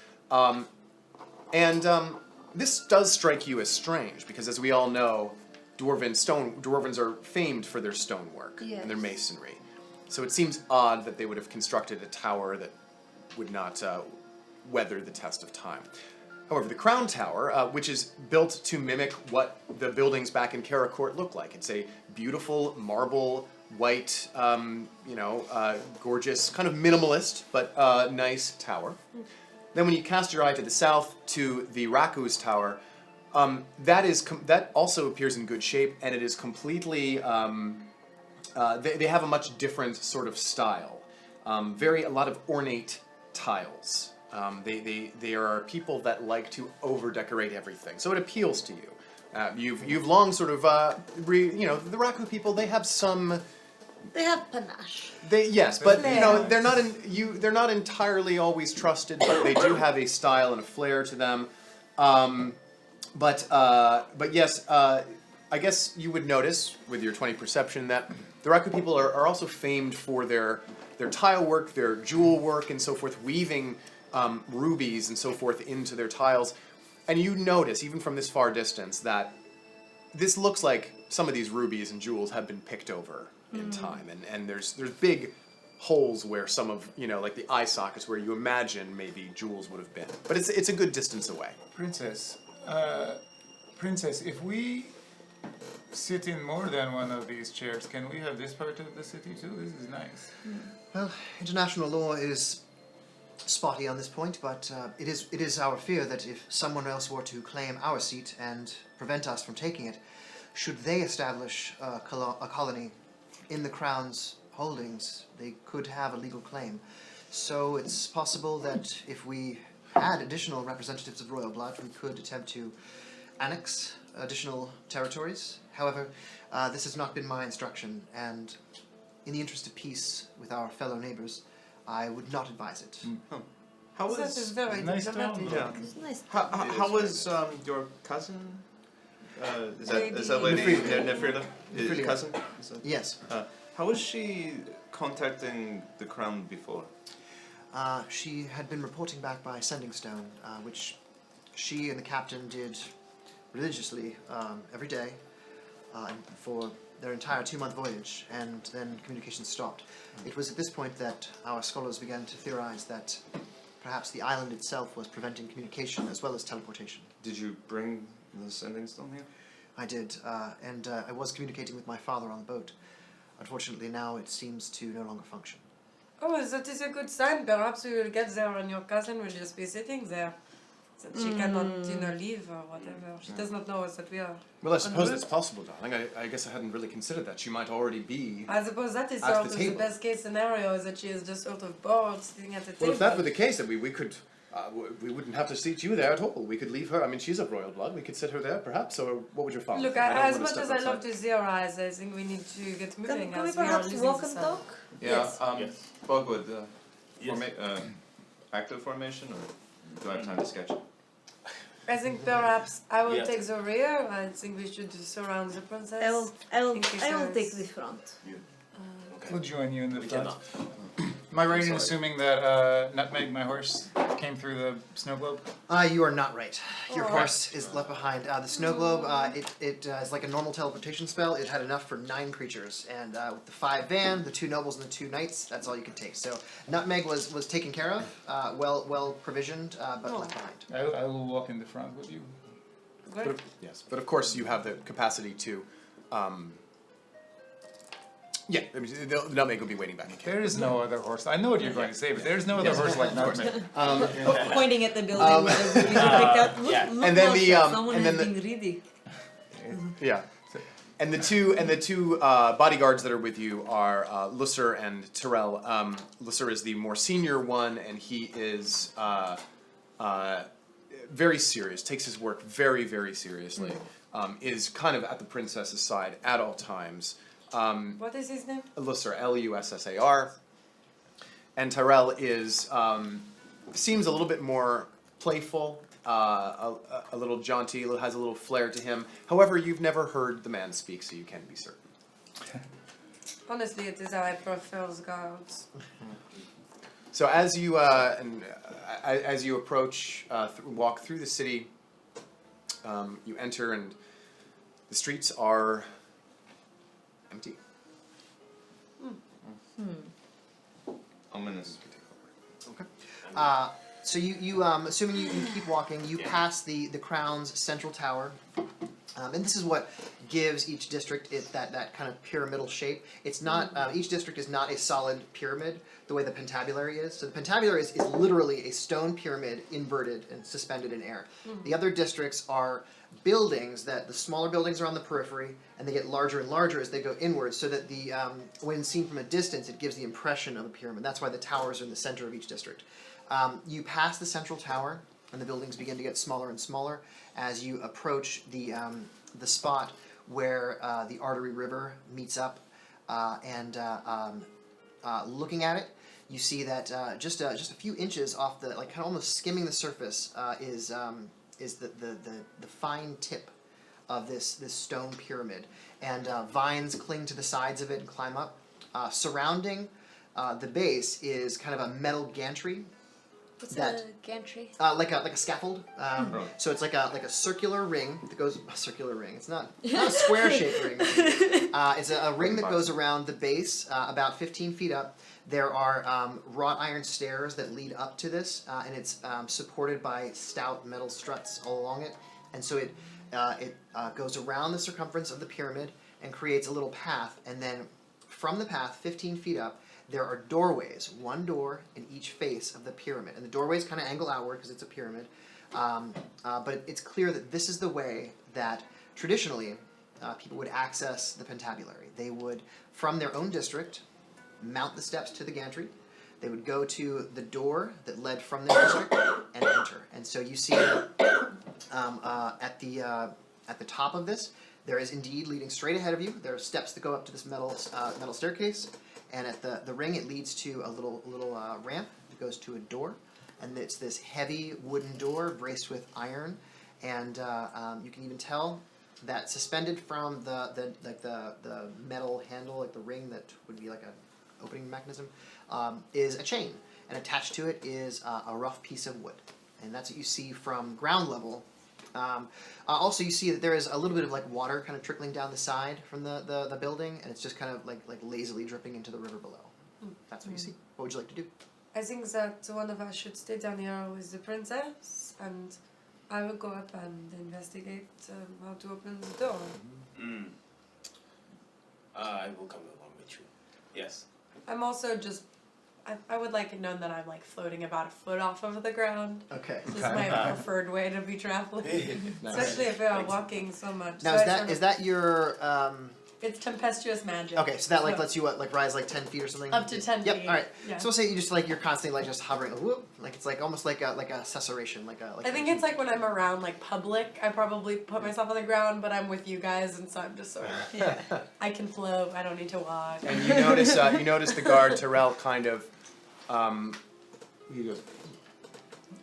This does strike you as strange, because as we all know, Dwarvens are famed for their stonework and their masonry. So it seems odd that they would have constructed a tower that would not weather the test of time. However, the Crown Tower, which is built to mimic what the buildings back in Karacourt look like. It's a beautiful marble, white, gorgeous, kind of minimalist, but nice tower. Then when you cast your eye to the south to the Raku's Tower, that also appears in good shape, and it is completely. They have a much different sort of style. A lot of ornate tiles. They are people that like to over decorate everything, so it appeals to you. You've long sort of the Raku people. They have some.
They have panache.
But they're not entirely always trusted, but they do have a style and a flair to them. But yes, I guess you would notice with your 20 perception that the Raku people are also famed for their tile work, their jewel work, and so forth, weaving rubies and so forth into their tiles. And you notice, even from this far distance, that this looks like some of these rubies and jewels have been picked over in time, and there's big holes where some of, like the eye sockets where you imagine maybe jewels would have been. But it's a good distance away.
Princess, if we sit in more than one of these chairs, can we have this part of the city too? This is nice.
Well, international law is spotty on this point, but it is our fear that if someone else were to claim our seat and prevent us from taking it, should they establish a colony in the Crown's holdings, they could have a legal claim. So it's possible that if we had additional representatives of royal blood, we could attempt to annex additional territories. However, this has not been my instruction, and in the interest of peace with our fellow neighbors, I would not advise it.
How
That is
was
very
Nice
diplomatic.
yeah?
It's nice.
How was your cousin? Is that
Lady-
lady
Nefrida.
Nefrida?
Nefrida.
Cousin? Is that-
Yes,
How was she contacting the crown before?
she had been reporting back by Sending Stone, which she and the captain did religiously every day for their entire 2-month voyage, and then communication stopped. It was at this point that our scholars began to theorize that perhaps the island itself was preventing communication as well as teleportation.
Did you bring the sending stone here?
I did, and I was communicating with my father on the boat. Unfortunately, now it seems to no longer function.
Oh, that is a good sign. Perhaps we will get there and your cousin will just be sitting there. That she cannot, leave or whatever. She does not know us that we are.
Well, I suppose
en
it's
route.
possible, darling. I guess I hadn't really considered that. She might already be.
I suppose that is
At
sort
the
of the
table.
best case scenario, is that she is just sort of bored sitting at the table.
Well, if that were the case, then we could. We wouldn't have to seat you there at all. We could leave her. I mean, she's of royal blood. We could sit her there, perhaps. Or what would your father
Look,
think? I don't
as
wanna
much
step
as I love
outside.
to theorize, I think we need to get moving.
Can we
as we are
perhaps
losing
walk
the
and
sun.
talk?
Yeah.
Yes.
Bogwood,
Yes.
active formation, or do I have time to sketch?
I think perhaps I will
Yes.
take the rear. I think we should surround the princess.
I will
In case
take
there's-
the front.
We'll join you in the
We
front.
cannot.
Am I right in
sorry.
assuming that Nutmeg, my horse, came through the snow globe?
You are not right. Your
Oh.
horse is left behind. The snow globe, it is like a normal teleportation spell. It had enough for 9 creatures, and with the 5 van, the 2 nobles, and the 2 knights, that's all you could take. So Nutmeg was taken care of, well provisioned, but
Oh.
left behind.
I will walk in the front with you.
Great.
Yes, but of course you have the capacity to. Yeah, I mean, the nutmeg will be waiting back in camp.
There is no other horse. I know what you're going to say, but there's no other horse like Nutmeg.
Pointing at the building where the rubies are picked up. Look,
Yeah.
look,
And then
Moshe,
the,
someone
and
is
then the-
being greedy.
Yeah. And the two bodyguards that are with you are Lusser and Tyrell. Lusser is the more senior one, and he is very serious. Takes his work very, very seriously. Is kind of at the princess's side at all times.
What is his name?
Lusser, Lussar. And Tyrell is seems a little bit more playful, a little jaunty, has a little flair to him. However, you've never heard the man speak, so you can be certain.
Honestly, it is how I prefer the guards.
So as you as you approach, walk through the city, you enter, and the streets are empty.
Ominous.
So you assuming you keep walking, you pass the Crown's central tower, and this is what gives each district that kind of pyramidal shape. It's not each district is not a solid pyramid the way the Pentabulary is. So the Pentabulary is literally a stone pyramid inverted and suspended in air. The other districts are buildings that the smaller buildings are on the periphery, and they get larger and larger as they go inwards, so that the when seen from a distance, it gives the impression of a pyramid. That's why the towers are in the center of each district. You pass the central tower, and the buildings begin to get smaller and smaller as you approach the spot where the Artery River meets up, and looking at it, you see that just a few inches off the, like, kind of almost skimming the surface, is the fine tip of this stone pyramid, and vines cling to the sides of it and climb up. Surrounding the base is kind of a metal gantry.
What's
That-
a gantry?
Like a scaffold. So it's like a circular ring that goes a circular ring. It's not a square shaped ring. It's a ring that goes around the base, about 15 feet up. There are wrought iron stairs that lead up to this, and it's supported by stout metal struts all along it. And so it goes around the circumference of the pyramid and creates a little path. And then from the path, 15 feet up, there are doorways, one door in each face of the pyramid. And the doorways kind of angle outward because it's a pyramid. But it's clear that this is the way that traditionally people would access the Pentabulary. They would, from their own district, mount the steps to the gantry. They would go to the door that led from their district and enter. And so you see at the top of this, there is indeed leading straight ahead of you. There are steps that go up to this metal staircase. And at the ring, it leads to a little ramp that goes to a door, and it's this heavy wooden door braced with iron, and you can even tell that suspended from the metal handle, like the ring that would be like an opening mechanism, is a chain, and attached to it is a rough piece of wood, and that's what you see from ground level. Also, you see that there is a little bit of like water kind of trickling down the side from the building, and it's just kind of like lazily dripping into the river below. That's what you see. What would you like to do?
I think that one of us should stay down here with the princess, and I will go up and investigate how to open the door.
I will come along with you. Yes.
I'm also just. I would like it known that I'm like floating about a foot off of the ground.
Okay.
This is my preferred way to be traveling, especially if I'm walking so much.
Now,
So
is that your?
It's tempestuous magic.
Okay, so that like lets you like rise like 10 feet or something.
Up to 10
Yep.
feet.
All right.
Yeah.
So we'll say you just like you're constantly like just hovering, whoop, like it's like almost like a susurration, like a.
I think it's like when I'm around like public, I probably put myself on the ground, but I'm with you guys, and so I'm just sort of I can float. I don't need to walk.
And you notice the guard Terrell kind of he goes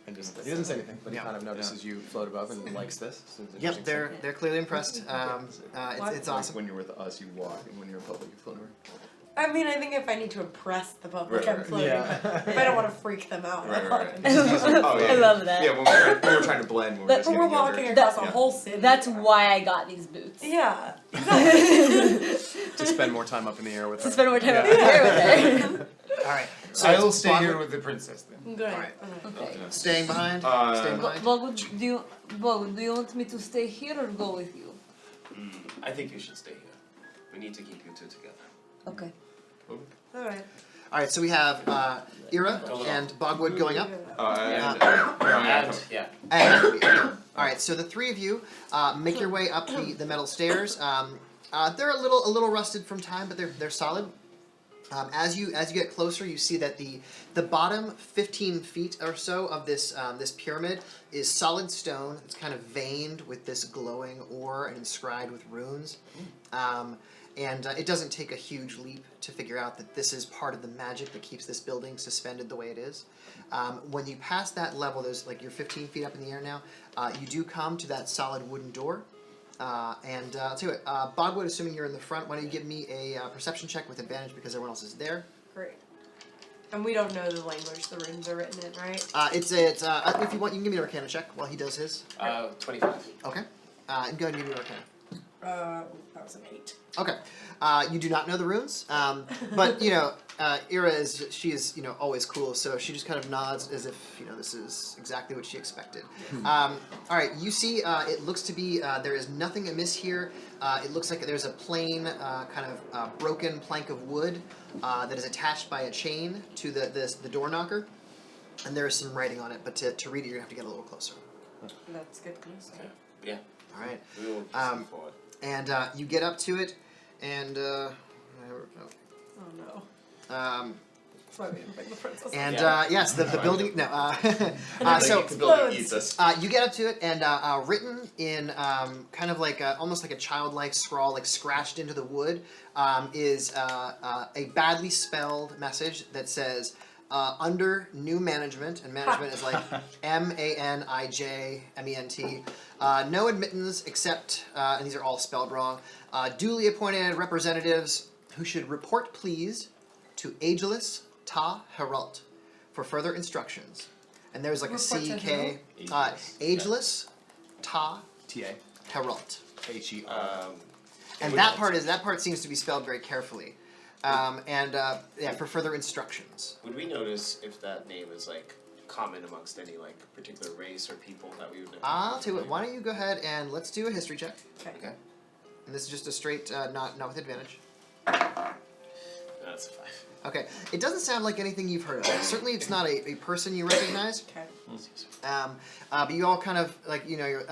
and just he doesn't say anything, but he kind of notices you float above and likes this. So it's
Yep,
interesting.
they're clearly impressed. It's
Like,
awesome.
when you're with us, you walk, and when you're in public, you float around.
I mean, I think if I need to impress the public,
Right,
I'm floating.
Yeah.
If I don't want to freak them out,
Right,
I'm
right,
walking.
Oh, yeah.
I love that.
Yeah, when we were trying to blend, we were just
But we're
getting younger.
walking across a
Yeah.
whole city.
That's why I got these boots.
Yeah.
To spend more time up in the air with her.
To spend more time up there with her.
All right. So
I will stay
Bogwood-
here with the princess then.
Good.
Alright.
Okay.
Staying behind. Staying behind.
Bogwood, do you want me to stay here or go with you?
I think you should stay here. We need to keep you two together.
Okay.
All right.
All right. So we have Ira and Bogwood going up.
And
And yeah.
And, all right, so the three of you make your way up the metal stairs. They're a little rusted from time, but they're solid. As you get closer, you see that the bottom 15 feet or so of this pyramid is solid stone. It's kind of veined with this glowing ore and inscribed with runes. And it doesn't take a huge leap to figure out that this is part of the magic that keeps this building suspended the way it is. When you pass that level, there's like you're 15 feet up in the air now. You do come to that solid wooden door. And I'll tell you what, Bogwood, assuming you're in the front, why don't you give me a perception check with advantage because everyone else is there.
Great. And we don't know the language the runes are written in, right?
It's if you want, you can give me an Arcana check while he does his.
25.
Okay. And go ahead and give me an Arcana.
That was an 8.
Okay. You do not know the runes, but Ira is always cool, so she just kind of nods as if this is exactly what she expected. All right, you see, it looks to be there is nothing amiss here. It looks like there's a plain kind of broken plank of wood that is attached by a chain to the door knocker, and there is some writing on it. But to read it, you're gonna have to get a little closer.
That's good news.
Okay. Yeah.
All right.
We will proceed forward.
And you get up to it, and
Oh no. That's why we didn't bring the princess.
and
Yeah.
yes, the building. No. So
the building eats us.
you get up to it, and written in kind of like almost like a childlike scrawl, like scratched into the wood, is a badly spelled message that says, under new management, and management is like MANIJMENT. No admittance except, and these are all spelled wrong, duly appointed representatives who should report please to Ageless Ta Heralt for further instructions. And there's like
Report
a
to
CK,
Ageless.
Ageless Ta
TA.
Heralt.
HER.
And that part seems to be spelled very carefully. For further instructions.
Would we notice if that name is like common amongst any like particular race or people that we would know?
I'll tell you what, why don't you go ahead and let's do a history check.
Okay.
And this is just a straight, not with advantage.
That's a 5.
Okay. It doesn't sound like anything you've heard of. Certainly it's not a person you recognize.
Okay.
But you all kind of, like, you know, you're,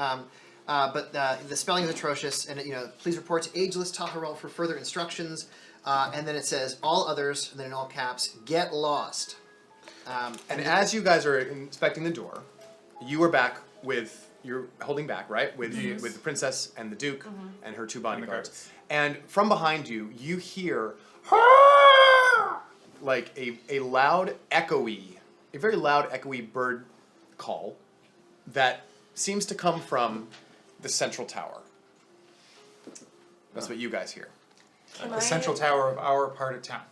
but the spelling is atrocious, and, you know, please report to Ageless Taharol for further instructions. And then it says, all others, and then in all caps, get lost.
And as you guys are inspecting the door, you are back with, you're holding back, right? With the princess and the duke and her 2 bodyguards. And from behind you, you hear like a loud, echoey, a very loud, echoey bird call that seems to come from the central tower. That's what you guys hear.
Can
The central tower of our part of town.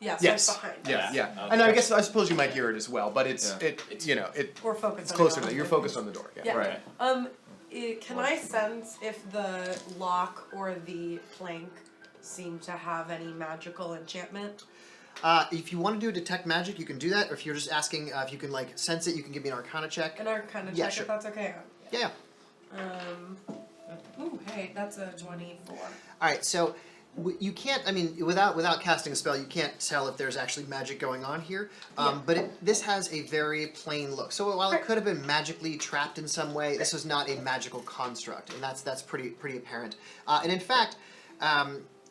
Yes.
Yes.
Right behind.
Yeah,
Yeah.
yeah. And I suppose you might hear it as well, but it's you know,
We're focused
it's
on
closer
it
to
all.
that. You're focused on the door. Yeah.
Yeah.
Right.
Can I sense if the lock or the plank seem to have any magical enchantment?
If you want to do a detect magic, you can do that. Or if you're just asking if you can like sense it, you can give me an Arcana check.
An Arcana
Yeah,
check,
sure.
if that's okay.
Yeah.
Ooh, hey, that's a 24.
All right. So you can't. I mean, without casting a spell, you can't tell if there's actually magic going on here. But this has a very plain look. So while it could have been magically trapped in some way, this was not a magical construct, and that's pretty apparent. And in fact,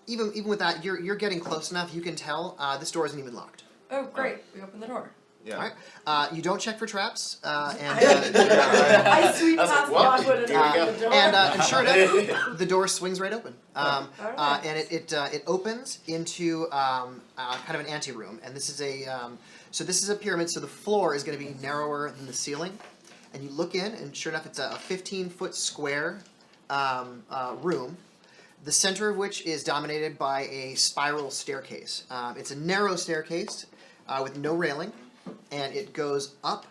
even with that, you're getting close enough. You can tell this door isn't even locked.
Oh, great. We open the door.
Yeah.
All right. You don't check for traps, and
I sweep
I was like,
past
what?
Lockwood and
Here we
open
go.
the door.
and sure enough, the door swings right open.
Alright.
And it opens into kind of an anteroom, and this is a pyramid. So the floor is going to be narrower than the ceiling, and you look in, and sure enough, it's a 15-foot square room. The center of which is dominated by a spiral staircase. It's a narrow staircase with no railing, and it goes up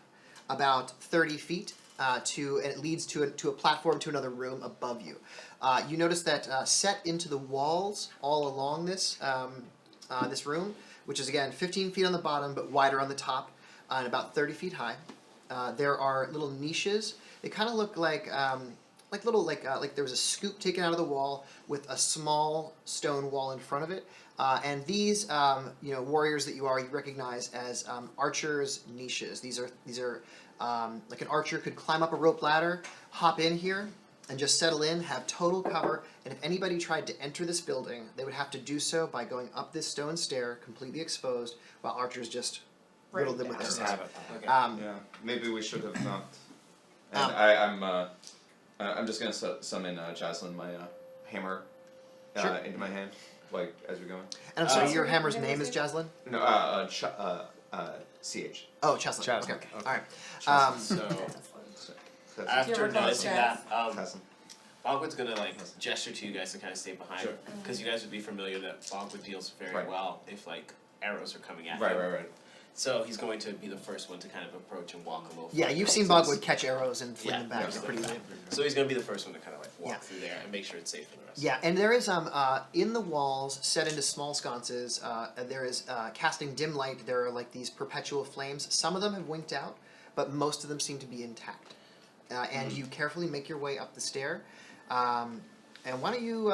about 30 feet and it leads to a platform to another room above you. You notice that set into the walls all along this room, which is again 15 feet on the bottom but wider on the top and about 30 feet high. There are little niches. They kind of look like there was a scoop taken out of the wall with a small stone wall in front of it. And these, warriors that you recognize as archers' niches. These are like an archer could climb up a rope ladder, hop in here, and just settle in, have total cover. And if anybody tried to enter this building, they would have to do so by going up this stone stair, completely exposed, while archers just riddled them with their
Just have
arrows.
it.
Okay.
Yeah. Maybe we should have not. And I'm just gonna summon Jocelyn, my hammer,
Sure.
into my hand, like as we're going.
And I'm sorry,
So
your
your
hammer's
name
name
is
is Jaslyn?
No, CH.
Oh, Cheslin.
Cheslin,
Okay.
okay.
All right.
So
Do you
after
ever call it
noticing
Jazz?
that,
Cousin.
Bogwood's gonna like gesture to you guys to kind of stay behind,
Sure.
because you guys would be familiar that Bogwood deals very
Right.
well if like arrows are coming at
Right,
him.
right.
So he's going to be the first one to kind of approach and walk a little.
Yeah,
further
you've seen
towards
Bogwood catch arrows and fling
Yeah,
them back.
yeah,
It's
so
pretty
like
easy.
So he's gonna be the first one to kind of like walk
Yeah.
through there and make sure it's safe for the rest.
Yeah, and there is in the walls set into small sconces. There is casting dim light. There are like these perpetual flames. Some of them have winked out, but most of them seem to be intact. And you carefully make your way up the stair. And why don't you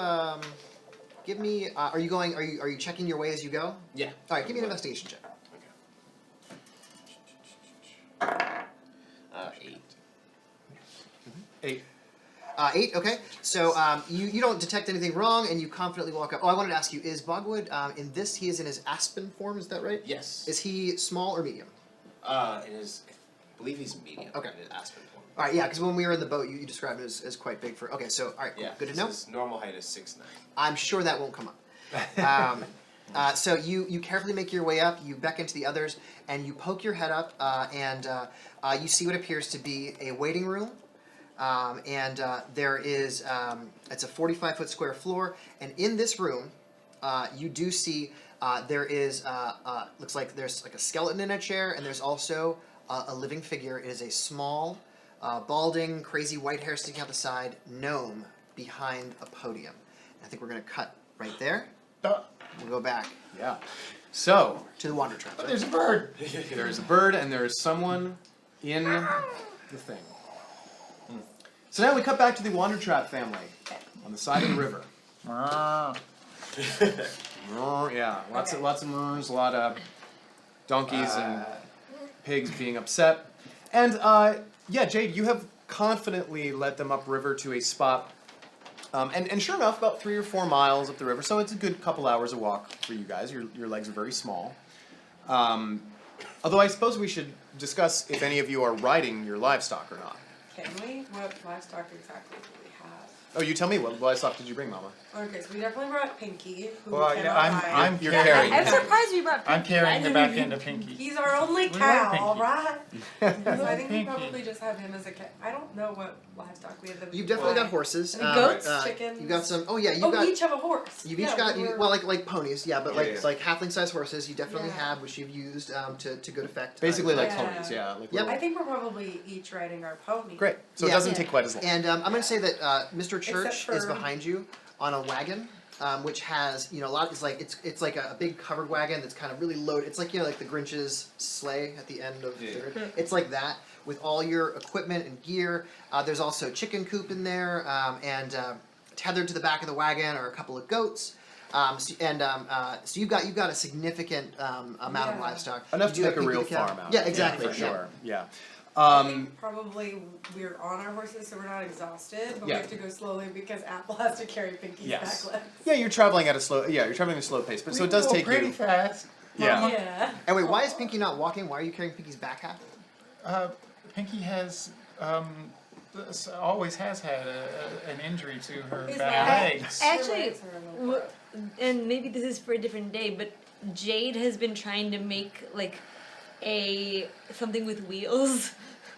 give me? Are you checking your way as you go?
Yeah.
All right, give me an investigation check.
Okay. 8.
8.
8, okay. So you don't detect anything wrong, and you confidently walk up. Oh, I wanted to ask you, is Bogwood, in this, he is in his aspen form, is that right?
Yes.
Is he small or medium?
It is. I believe he's medium.
Okay.
In an aspen form.
All right, yeah, because when we were in the boat, you described it as quite big for... Okay, so, all right, cool.
Yeah.
Good to know.
His normal height is 6'9".
I'm sure that won't come up. So you carefully make your way up, you beckon to the others, and you poke your head up, and you see what appears to be a waiting room. There is, it's a 45-foot square floor, and in this room, you do see there is, looks like there's like a skeleton in a chair, and there's also a living figure. It is a small, balding, crazy white hair sticking out the side gnome behind a podium. I think we're going to cut right there. We'll go back
Yeah. So,
to the Wandertraps. Right?
There's a bird.
there's a bird and there's someone in the thing. So now we cut back to the Wandertrap family on the side of the river.
Ah.
Yeah, lots of murrs, a lot of donkeys and pigs being upset. And yeah, Jade, you have confidently led them upriver to a spot. And sure enough, about 3 or 4 miles up the river, so it's a good couple hours of walk for you guys. Your legs are very small. Although I suppose we should discuss if any of you are riding your livestock or not.
Can we? What livestock exactly do we have?
Oh, you tell me, what livestock did you bring, Mama?
Okay, so we definitely brought Pinky, who
Well,
cannot
yeah,
ride.
I'm
You're
Yeah,
carrying
I'm
it.
surprised we brought.
I'm carrying the back end
of.
of Pinky.
He's our only
We
cow,
love Pinky.
alright? So I think we
Pinky.
probably just have him as a cat. I don't know what livestock we have. That we
You've
can
definitely got
buy.
horses.
Any goats,
You
chickens?
got some. Oh yeah, you
Oh,
got.
we each have a horse.
You've each
Yeah,
got
we were-
well, like ponies, yeah, but
Yeah.
like halfling-sized horses. You definitely
Yeah.
have, which you've used to good effect.
Basically like
Yeah.
ponies, yeah. Like
Yep.
little-
I think we're probably each riding our pony.
Great. So it
Yeah.
doesn't take quite as long.
And I'm going to say that Mr. Church
Except
is
for-
behind you on a wagon, which has a lot. It's like it's like a big covered wagon that's kind of really loaded. It's like like the Grinch's sleigh at the end of the. It's like that with all your equipment and gear. There's also a chicken coop in there, and tethered to the back of the wagon are a couple of goats. So you've got a significant amount of
Yeah.
livestock.
Enough
You
to
do
make
have
a real
Pinky the cow.
farm out.
Yeah, exactly.
For sure. Yeah.
I think probably we're on our horses, so we're not exhausted, but
Yeah.
we have to go slowly because Apple has to carry Pinky's
Yes.
back legs.
Yeah, you're traveling at a slow. Yeah, you're traveling at a slow pace, but so
We
it does
go
take
pretty
you.
fast.
Yeah.
Yeah.
And wait, why is Pinky not walking? Why are you carrying Pinky's back half?
Pinky has always has had an injury to her
His
back
legs.
legs.
Actually,
Your legs are a little
w- and maybe this is for a different day, but Jade has been trying to make like something with wheels.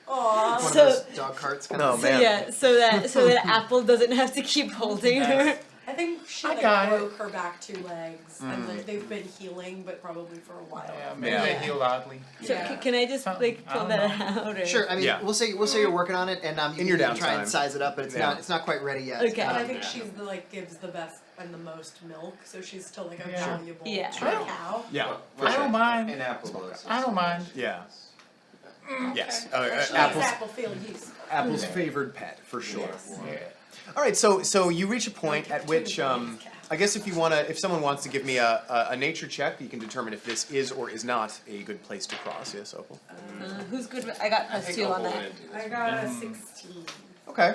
Aw.
One
So-
of those dog carts. Kind
Oh,
of.
man.
Yeah, so that Apple doesn't have to keep holding her.
I think she
I got it.
broke her back 2 legs, and they've been healing, but probably for a while.
Yeah, maybe
Yeah.
they healed oddly.
So
Yeah.
can I just like
I
pull
don't
that
know.
out? Or?
Sure. I mean,
Yeah.
we'll say you're working on it, and you
In your
can try
downtime.
and size it up, but it's
Yeah.
not quite ready yet.
Okay.
And I think she's the gives the best and the most milk, so she's still like a
Yeah.
valuable
Yeah.
cow.
Yeah.
For
I don't mind.
An apple does.
I don't mind.
Yeah. Yes.
She makes
Apple's
Apple feel useful.
Apple's favored pet for sure.
Yes.
Yeah.
All right. So you reach a point at which
Two
I guess if someone wants to give me a nature check, you can determine if this is or is not a good place to cross. Yes, Opal.
Who's good? I got +2 on that.
I got a 16.
Okay.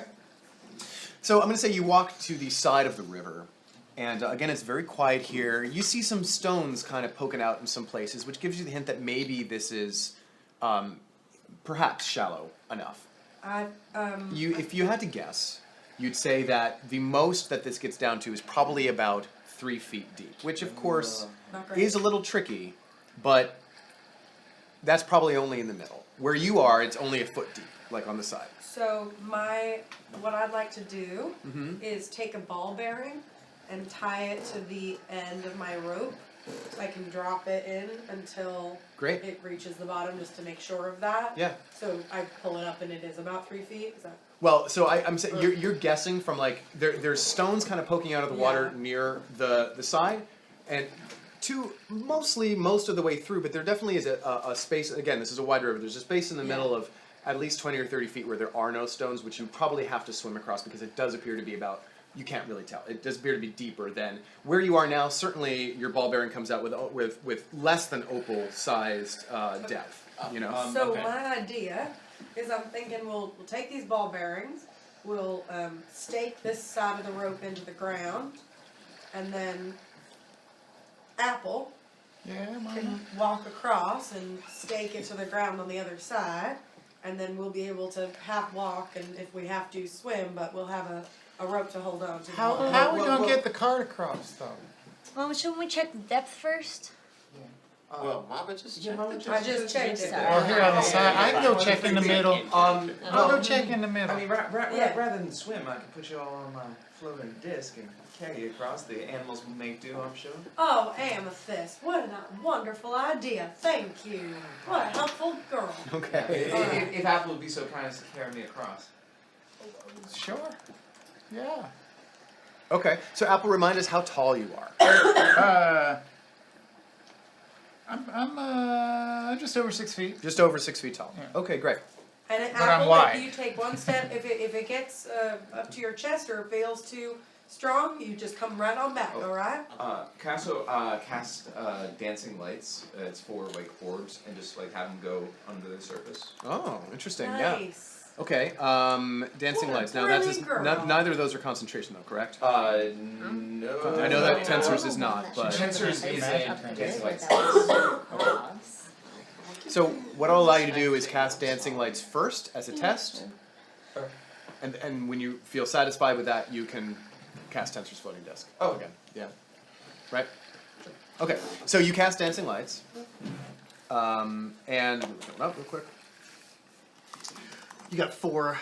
So I'm going to say you walk to the side of the river, and again, it's very quiet here. You see some stones kind of poking out in some places, which gives you the hint that maybe this is perhaps shallow enough. If you had to guess, you'd say that the most that this gets down to is probably about 3 feet deep, which of course
Not great.
is a little tricky, but that's probably only in the middle. Where you are, it's only a foot deep, like on the side.
So what I'd like to do is take a ball bearing and tie it to the end of my rope, so I can drop it in until
Great.
it reaches the bottom, just to make sure of that.
Yeah.
So I pull it up and it is about 3 feet. Is that?
Well, so I'm saying you're guessing from like there's stones kind of poking out of the water
Yeah.
near the side, and most of the way through, but there definitely is a space. Again, this is a wide river. There's a space in the middle of at least 20 or 30 feet where there are no stones, which you probably have to swim across because it does appear to be about. You can't really tell. It does appear to be deeper than where you are now. Certainly, your ball bearing comes out with less than opal-sized depth. You know.
So my idea is I'm thinking we'll take these ball bearings, we'll stake this side of the rope into the ground, and then Apple
Yeah,
can walk across and stake it to the ground on the other side, and then we'll be able to half walk, and if we have to swim, but we'll have a rope to hold on to.
How are we gonna get the cart across though?
Shouldn't we check the depth first?
Well, Mama just
Yeah,
checked
Mama
the
just-
I just checked it.
Or here on the side. I can go check in the middle. I'll go
Well,
check in the middle.
I mean,
Yeah.
rather than swim, I can put you all on my floating disc and carry you across. The animals will make do, I'm sure.
Oh, Amethyst, what a wonderful idea. Thank you. What a helpful girl.
Okay.
If Apple would be so kind as to carry me across.
Sure. Yeah.
Okay. So Apple, remind us how tall you are.
I'm just over 6 feet.
Just over 6 feet tall.
Yeah.
Okay, great.
And an
But I'm
apple,
wide.
if you take one step, if it gets up to your chest or it feels too strong, you just come right on back, alright?
Can I also cast dancing lights? It's for like orbs, and just like have them go under the surface.
Oh, interesting. Yeah.
Nice.
Okay. Dancing
What a
lights. Now that's
brilliant girl.
neither of those are concentration though, correct?
No.
I know that tensors is not, but
Tensors is in dancing lights.
so what I'll allow you to do is cast dancing lights first as a test, and when you feel satisfied with that, you can cast tensor's floating disk.
Oh.
Again. Yeah. Right. Okay. So you cast dancing lights, and let me fill it up real quick.
You got 4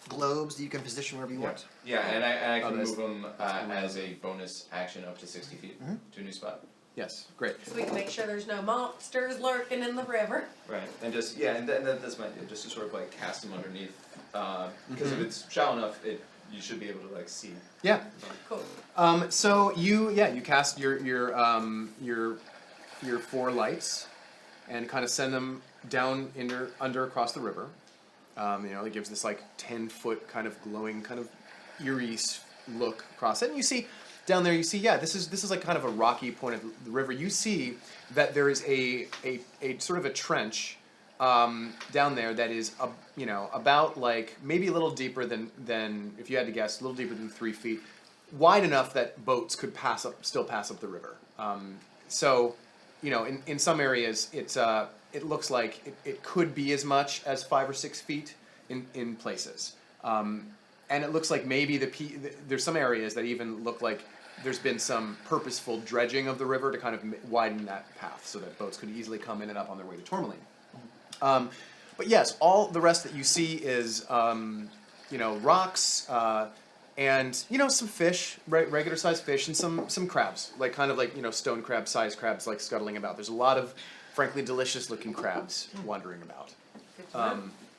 globes that you can position wherever you want.
Yeah, and I
Oh,
can
that's-
move them as a bonus action up to 60 feet to a new spot.
Yes. Great.
So we can make sure there's no monsters lurking in the river.
Right, and just and that's my idea, just to sort of like cast them underneath, because if it's shallow enough, you should be able to like see.
Yeah.
Cool.
So you cast your 4 lights, and kind of send them down under across the river. It gives this like 10-foot kind of glowing, kind of eerie look across it. And you see down there, this is like kind of a rocky point of the river. You see that there is a sort of a trench down there that is about like maybe a little deeper than if you had to guess, a little deeper than 3 feet, wide enough that boats could still pass up the river. In some areas it looks like it could be as much as 5 or 6 feet in places. And it looks like maybe there's some areas that even look like there's been some purposeful dredging of the river to kind of widen that path so that boats could easily come in and up on their way to Tourmaline. But yes, all the rest that you see is rocks and some fish, regular sized fish, and some crabs, like kind of like stone crab sized crabs like scuttling about. There's a lot of frankly delicious looking crabs wandering about.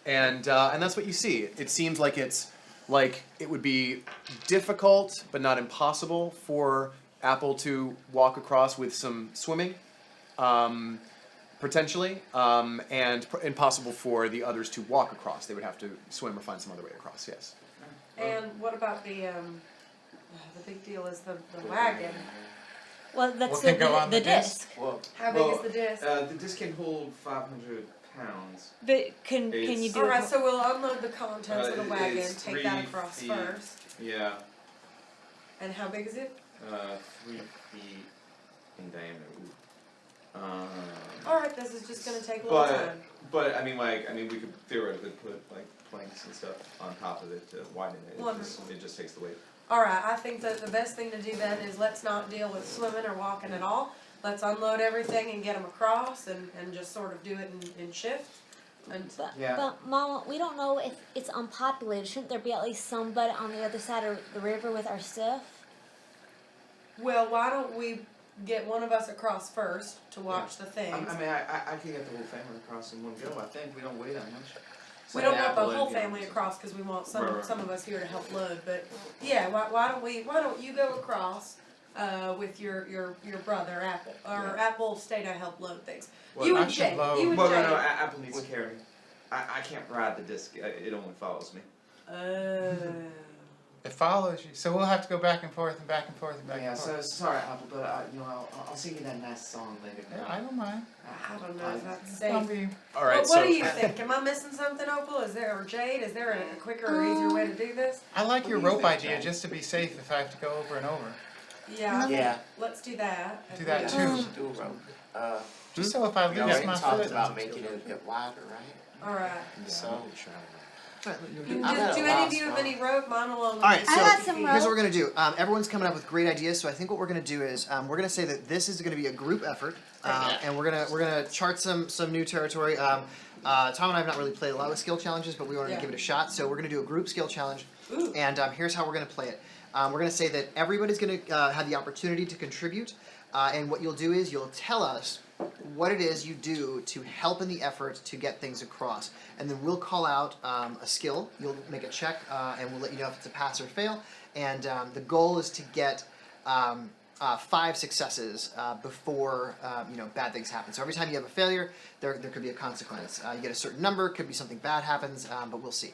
And that's what you see. It seems like it would be difficult but not impossible for Apple to walk across with some swimming, potentially, and impossible for the others to walk across. They would have to swim or find some other way across. Yes.
And what about the big deal is the wagon.
Well, that's
What can go on
the
the disc?
disc.
Well,
How big is the disc?
The disc can hold 500 pounds.
But can you do
Alright,
it?
so we'll unload the contents of the wagon,
it's
take that
3
across
feet.
first.
Yeah,
And how big is it?
3 feet in diameter.
Alright, this is just gonna take a little time.
But I mean, we could theoretically put like planks and stuff on top of it to widen it.
Wonderful.
It just takes the weight.
Alright, I think that the best thing to do then is let's not deal with swimming or walking at all. Let's unload everything and get them across and just sort of do it in shifts. And
But Mama, we don't know if it's unpopulated. Shouldn't there be at least somebody on the other side of the river with our stuff?
well, why don't we get one of us across first to watch the
I
things?
mean, I can get the whole family across in one go. I think we don't weigh that much.
We don't want the
Apple and,
whole
you know,
family across because we want some
Right.
some of us here to help load. But yeah, why don't you go across with your brother Apple or Apple stay to help load things.
Well,
you
I
and
should
Jay.
load.
You and
Well,
Jay.
no, Apple needs to carry. I can't ride the disc. It only follows me.
It follows you, so we'll have to go back and forth and back and forth and back
Yeah,
and
so
forth.
sorry, Apple, but I'll sing you that nice song later.
Yeah, I don't mind.
I don't know if that's
It's
safe.
gonna be
All right.
What do you think? Am I missing something, Opal? Is there or Jade? Is there a quicker or easier way to do this?
I like your
What do you
rope
think,
idea
Jack?
just to be safe if I have to go over and over.
Yeah. I think
Yeah.
Let's do that.
Do that
Yeah,
too.
we should do a rope.
Just so if I
We
lose
already
my
talked
foot.
about making it a bit wider, right?
All right.
So,
Do any of you have any rope monologue?
All right, so
I got some
here's what
rope.
we're gonna do. Everyone's coming up with great ideas, so I think what we're gonna do is we're gonna say that this is gonna be a group effort, and we're gonna chart some new territory. Tom and I have not really played a lot with skill challenges, but we wanted to give it a shot, so we're gonna do a group skill challenge.
Ooh.
And here's how we're gonna play it. We're gonna say that everybody's gonna have the opportunity to contribute, and what you'll do is you'll tell us what it is you do to help in the effort to get things across. And then we'll call out a skill, you'll make a check, and we'll let you know if it's a pass or fail. And the goal is to get 5 successes before bad things happen. So every time you have a failure, there could be a consequence. You get a certain number, could be something bad happens, but we'll see.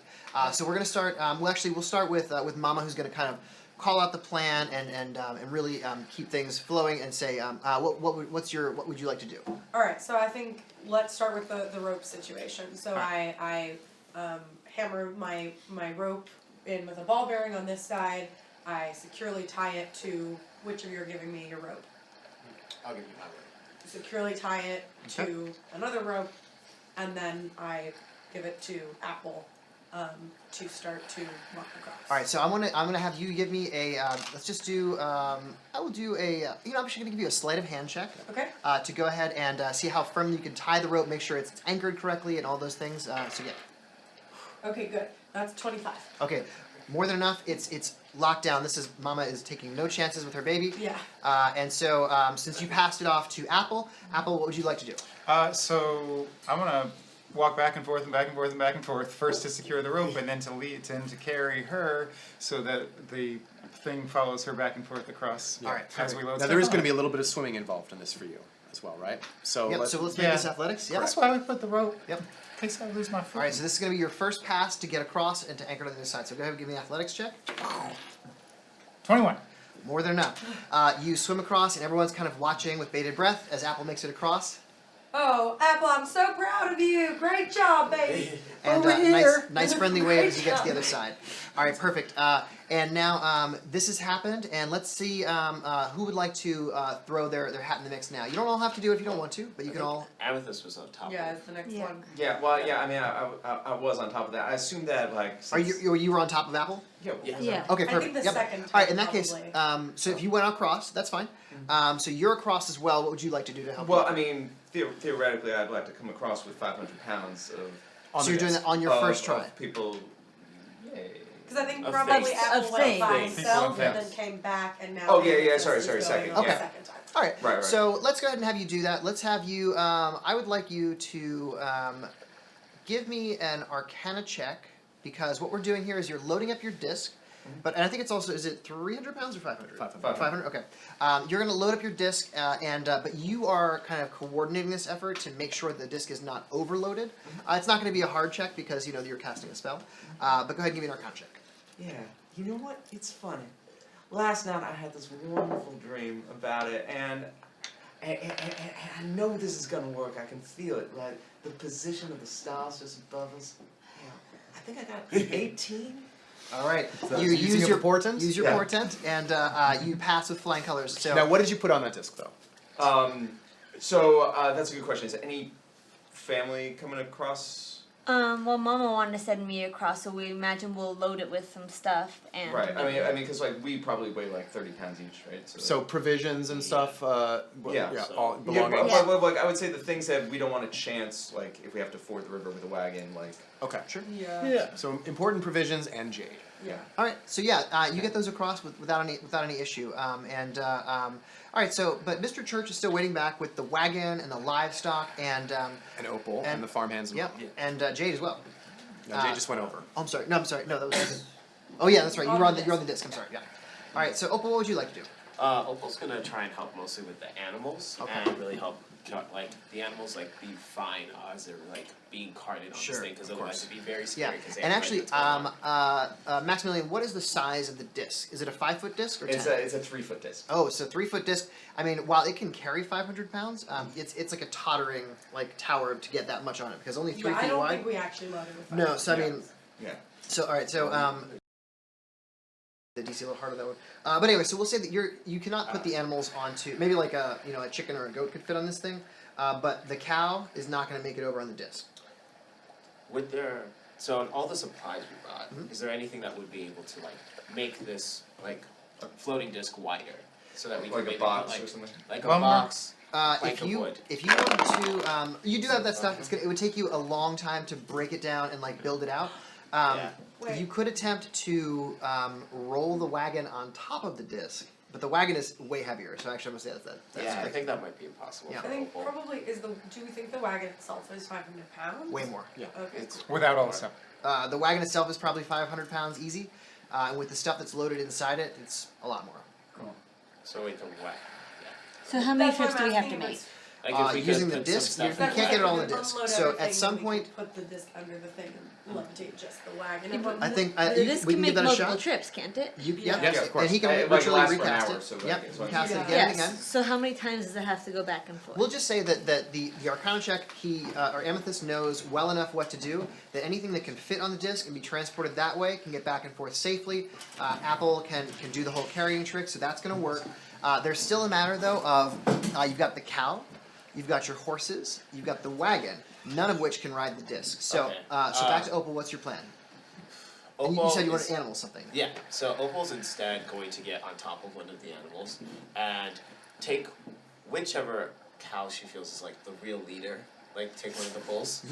So we're gonna start. We'll start with Mama, who's gonna kind of call out the plan and really keep things flowing and say what would you like to do?
All right, so I think let's start with the rope situation. So I hammer my rope in with a ball bearing on this side. I securely tie it to which of you are giving me your rope.
I'll give you my rope.
Securely tie it to another rope, and then I give it to Apple to start to walk across.
All right, so I'm gonna have you give me a. Let's just do. I will do a. I'm actually gonna give you a sleight of hand check.
Okay.
To go ahead and see how firmly you can tie the rope, make sure it's anchored correctly, and all those things. So yeah.
Okay, good. That's 25.
Okay, more than enough. It's locked down. Mama is taking no chances with her baby.
Yeah.
And so since you passed it off to Apple, what would you like to do?
So I'm gonna walk back and forth and back and forth and back and forth, first to secure the rope and then to carry her so that the thing follows her back and forth across.
All right,
as we load
Now
stuff
there is
on.
going to be a little bit of swimming involved in this for you as well, right? So
Yep. So let's make this athletics. Yep.
That's why we put the rope.
Yep.
In case I lose my foot.
All right, so this is going to be your first pass to get across and to anchor to the other side. So go ahead and give me an athletics check.
21.
More than enough. You swim across, and everyone's kind of watching with bated breath as Apple makes it across.
Oh, Apple, I'm so proud of you. Great job, baby.
And
Over here.
nice friendly wave
Great
as you get to
job.
the other side. All right, perfect. And now this has happened, and let's see who would like to throw their hat in the mix now. You don't all have to do it if you don't want to, but you can all.
Amethyst was on top.
Yeah, it's the next one.
Yeah, well, yeah. I mean, I was on top of that. I assumed that like.
Are you were on top of Apple?
Yeah.
Yeah.
Okay,
I
perfect.
think the
Yep.
second
All right, in
time,
that case,
probably.
so if you went across, that's fine. So you're across as well. What would you like to do to help?
Well,
you?
I mean, theoretically, I'd like to come across with 500 pounds of.
So you're doing that on your first try.
People. Yay.
Because I think
Of
probably
faith.
Apple
Of
went
faith.
by
Faith.
himself
People
and
of
then came back and now.
Oh, yeah,
Amethyst
sorry,
is
sorry,
going
second,
on the
yeah.
second time.
All right.
Right.
So let's go ahead and have you do that. Let's have you. I would like you to give me an Arcana check because what we're doing here is you're loading up your disc. But and I think it's also is it 300 pounds or 500?
500.
500. Okay. You're going to load up your disc, but you are kind of coordinating this effort to make sure the disc is not overloaded. It's not going to be a hard check because you know that you're casting a spell. But go ahead and give me an Arcana check.
Yeah, you know what? It's funny. Last night I had this wonderful dream about it, and I know this is gonna work. I can feel it. Like the position of the stars just above us. Yeah, I think I got 18.
All right.
So
you
using
use
a
your
portent?
Use your
Yeah.
portent, and you pass with flying colors. So
Now, what did you put on that disc, though?
So that's a good question. Is any family coming across?
Well, Mama wanted to send me across, so we imagine we'll load it with some stuff and.
Right. I mean, because like we probably weigh like 30 pounds each, right?
So provisions and stuff.
Yeah.
all
Yeah,
belonging.
but like I would say the things that we don't want to chance, like if we have to ford the river with a wagon, like.
Okay, sure.
Yeah.
So important provisions and jade.
Yeah.
all right. So yeah, you get those across without any issue. All right. So but Mr. Church is still waiting back with the wagon and the livestock and.
And opal
And-
and the farmhands.
Yep. And Jade as well.
No, jade just went over.
Oh, I'm sorry. No, I'm sorry. No, that was. Oh yeah, that's right. You're on the disc. I'm sorry. Yeah. All right. So Opal, what would you like to do?
Opal's gonna try and help mostly with the animals
Okay.
and really help, like the animals like be fine as they're like being carted on
Sure,
this thing because
of
otherwise
course.
it'd be very
Yeah.
scary. Cause they
And
have no
actually,
idea what's going on.
Maximilian, what is the size of the disc? Is it a 5-foot disc or 10?
It's a 3-foot disc.
Oh, it's a 3-foot disc. I mean, while it can carry 500 pounds, it's like a tottering like tower to get that much on it because only 3
Yeah, I
feet
don't
wide.
think we actually loaded with
No, so I
Yeah.
mean,
Yeah.
so all right, so the DC a little harder that one. But anyway, so we'll say that you cannot put the animals onto maybe like a chicken or a goat could fit on this thing, but the cow is not going to make it over on the disc.
With their So in all the supplies we brought, is there anything that would be able to like make this like a floating disc wider, so that we can
Like
maybe
a box
put, like,
or something?
like a
Lumber?
box, plank
If
of
you
wood.
want to, you do have that stuff. It would take you a long time to break it down and like build it out.
Yeah.
Wait.
You could attempt to roll the wagon on top of the disc, but the wagon is way heavier. So actually, I'm gonna say that's
Yeah, I
tricky.
think that might be impossible.
Yeah.
I
for
think
Opal.
probably do we think the wagon itself is 500 pounds?
way more.
Yeah.
Okay.
It's
Without all the stuff.
The wagon itself is probably 500 pounds easy, and with the stuff that's loaded inside it, it's a lot more.
so we can whack.
So how many
That's what
trips
I'm
do we have to
asking
make?
is-
Like if we
Using
could
the
put some
disc,
stuff
you
in
can't
the
get it all in
wagon.
the disc.
Unload
So
everything,
at some
we
point,
could put the disc under the thing and levitate just the wagon.
Yeah,
and
but
put
I think
The
we
disc
can
can
give
make
that a
multiple
shot.
trips, can't it?
You,
Yeah.
yeah,
Yes, of course.
and he can
It, like,
virtually
lasts for an
recast
hour,
it.
so,
Yep,
like, it's one-
recast it
Yeah.
again and again.
Yes. So how many times does it have to go back and forth?
We'll just say that the Arcana check, or Amethyst knows well enough what to do, that anything that can fit on the disc and be transported that way can get back and forth safely. Apple can do the whole carrying trick, so that's going to work. There's still a matter, though, of you've got the cow, you've got your horses, you've got the wagon, none of which can ride the disc. So,
Okay.
so back to Opal, what's your plan? And you
Opal
said you want
is-
to animal something.
Yeah, so Opal's instead going to get on top of one of the animals and take whichever cow she feels is like the real leader, like take one of the bulls,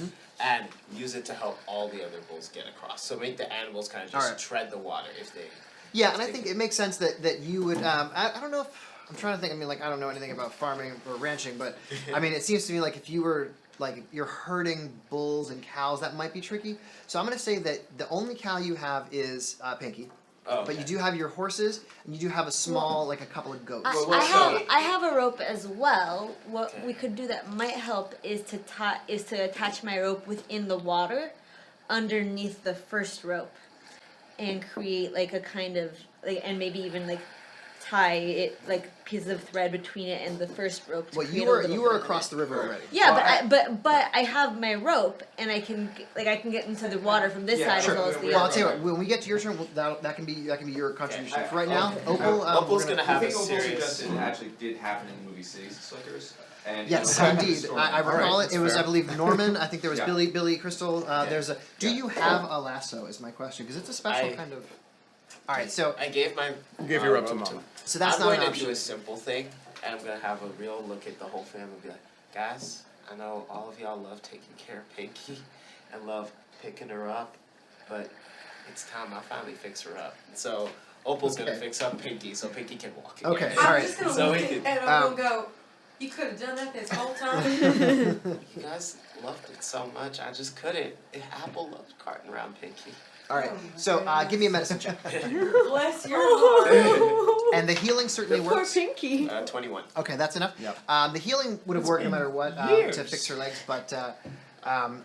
and use it to help all the other bulls get across. So make the animals kind of just
Alright.
tread the water if they.
Yeah, and I think it makes sense that you would. I don't know if I'm trying to think. I mean, like I don't know anything about farming or ranching, but I mean, it seems to me like if you were like you're herding bulls and cows, that might be tricky. So I'm going to say that the only cow you have is Pinky,
Oh,
but you do have your horses and you do have a small, like a couple of goats.
Well, so-
I have a rope as well. What
Okay.
we could do that might help is to attach my rope within the water, underneath the first rope, and create like a kind of like, and maybe even like tie it like pieces of thread between it and the first rope. To
Well,
create
you
a
were
little bit of
across
it.
the river already.
Yeah,
Well,
but I have my rope and I can get into the water from this
Yeah,
side
sure.
as well as the
Well, I'll
other.
tell you what. When we get to your turn, that can be your contribution.
Okay.
For right now,
Okay.
Opal.
Opal's
we're
gonna
I
have a
think Opal
serious.
suggested it actually did happen in the movie Cities of Slickers. And
Yes,
it happened in
indeed.
the story.
I recall
Alright,
it. It was,
that's
I believe, Norman. I think there was
Yeah.
Billy Crystal. There's a. Do
Yeah.
you have a lasso? Is my question because it's a special
I-
kind of. All right, so
I gave my.
Give your rope to Mama.
so that's
I'm
not
going
an
to
option.
do a simple thing, and I'm gonna have a real look at the whole family and be like, guys, I know all of y'all love taking care of Pinky and love picking her up, but it's time I finally fix her up. So Opal's gonna
Okay.
fix up Pinky so Pinky can walk again.
Okay.
I'm
Alright.
just gonna
So
look
we
at
could-
and I'm gonna go, you could have done that this whole time.
You guys loved it so much, I just couldn't. Apple loved carting around Pinky.
All right,
Oh my
so
goodness.
give me a medicine check,
Bless your heart.
and the healing certainly
Poor
works.
Pinky.
21.
Okay, that's enough.
Yep.
The healing would have worked no matter what to
years.
fix her legs, but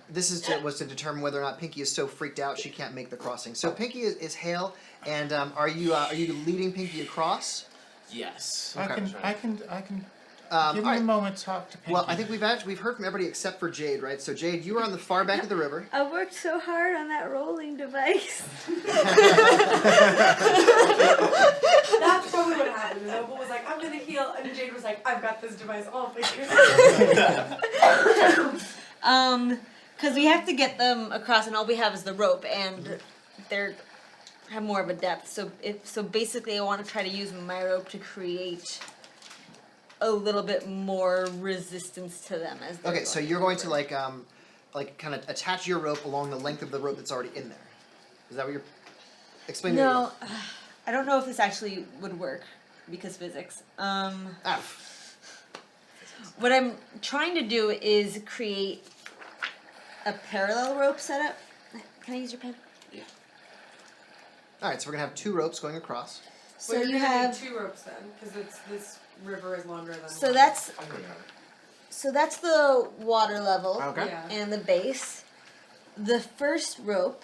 this was to determine whether or not Pinky is so freaked out she can't make the crossing. So Pinky is hale, and are you leading Pinky across?
Yes.
I
Okay.
can
All
give me
right.
a moment to talk to Pinky.
Well, I think we've heard from everybody except for Jade, right? So Jade, you were on the far back of the river.
I worked so hard on that rolling device.
That's probably what happened. Opal was like, I'm gonna heal, and Jade was like, I've got this device all figured out.
Because we have to get them across, and all we have is the rope, and they're have more of a depth. So basically, I want to try to use my rope to create a little bit more resistance to them as they're
Okay, so you're going to like kind of attach your rope along the length of the rope that's already in there. Is that what you're explaining?
No, I don't know if this actually would work because physics.
Ah,
What I'm trying to do is create a parallel rope setup. Can I use your pen?
all right, so we're gonna have two ropes going across.
So
Well,
you
you're gonna need
have.
2 ropes then, because this river is longer than
So
one.
that's the water level
Okay.
Yeah.
and the base. The first rope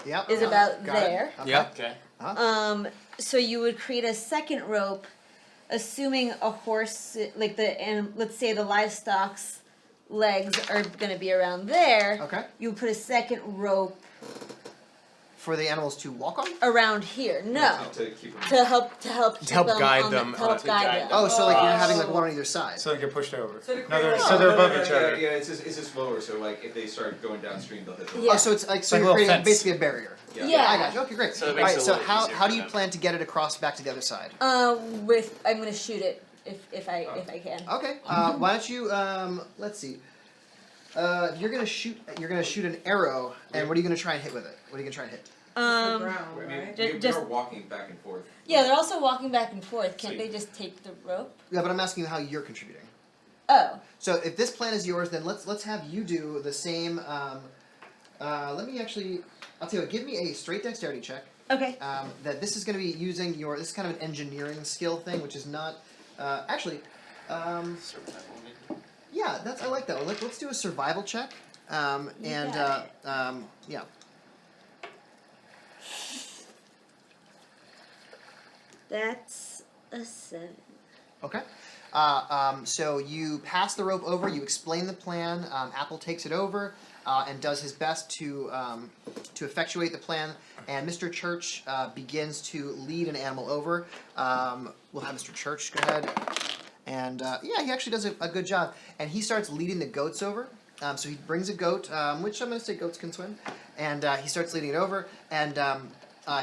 Yep.
is about
Got it.
there.
Okay.
Yep.
Okay.
So you would create a second rope, assuming a horse and let's say the livestock's legs are gonna be around there.
Okay.
You would put a second rope
For the animals to walk on?
around here. No,
To keep them.
to help keep
help
them
guide
on
them,
to help
to
guide
guide
them.
them.
Oh, so like you're
Oh.
having like one on either side.
So they get pushed over.
So to
No,
create
they're,
a-
so they're above each
Yeah,
other.
yeah, it's just lower. So like if they start going downstream, they'll hit the.
Yeah.
Oh, so it's like so
Like a
you're
little
creating
fence.
basically a barrier.
Yeah.
I got you. Okay, great.
So it
All
makes
right.
it a
So
little
how
easier
how
for
do you
them.
plan to get it across back to the other side?
I'm gonna shoot it if I can.
Okay. Why don't you let's see. You're gonna shoot an arrow, and what are you gonna try and hit with it? What are you gonna try and hit?
the
Um,
ground,
I mean,
right?
Ju-
we
just-
are walking back and forth.
yeah, they're also walking back and forth. Can't
Sweet.
they just take the rope?
Yeah, but I'm asking you how you're contributing.
Oh,
So if this plan is yours, then let's have you do the same. Let me actually. I'll tell you what. Give me a straight dexterity check.
okay.
That this is going to be using your. This is kind of an engineering skill thing, which is not. Actually.
Survival maybe?
Yeah, that's I like that one. Let's do a survival check. And
got
yeah.
That's a 7.
Okay. So you pass the rope over. You explain the plan. Apple takes it over and does his best to effectuate the plan. And Mr. Church begins to lead an animal over. We'll have Mr. Church go ahead. And yeah, he actually does a good job. And he starts leading the goats over. So he brings a goat, which I'm going to say goats can swim. And he starts leading it over. And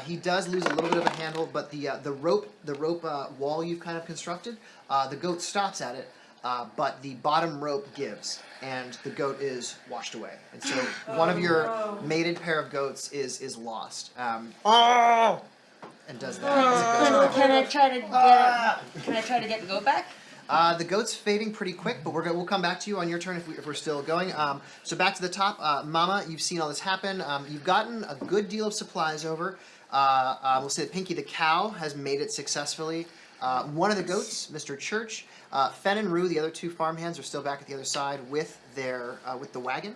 he does lose a little bit of a handle, but the rope wall you've kind of constructed, the goat stops at it, but the bottom rope gives, and the goat is washed away. And so one of your
no.
mated pair of goats is lost. And does that.
Can I try to get? Can I try to get the goat back?
The goat's fading pretty quick, but we'll come back to you on your turn if we're still going. So back to the top, Mama, you've seen all this happen. You've gotten a good deal of supplies over. We'll say that Pinky the cow has made it successfully. One of the goats, Mr. Church, Fen and Rue, the other two farmhands, are still back at the other side with their with the wagon.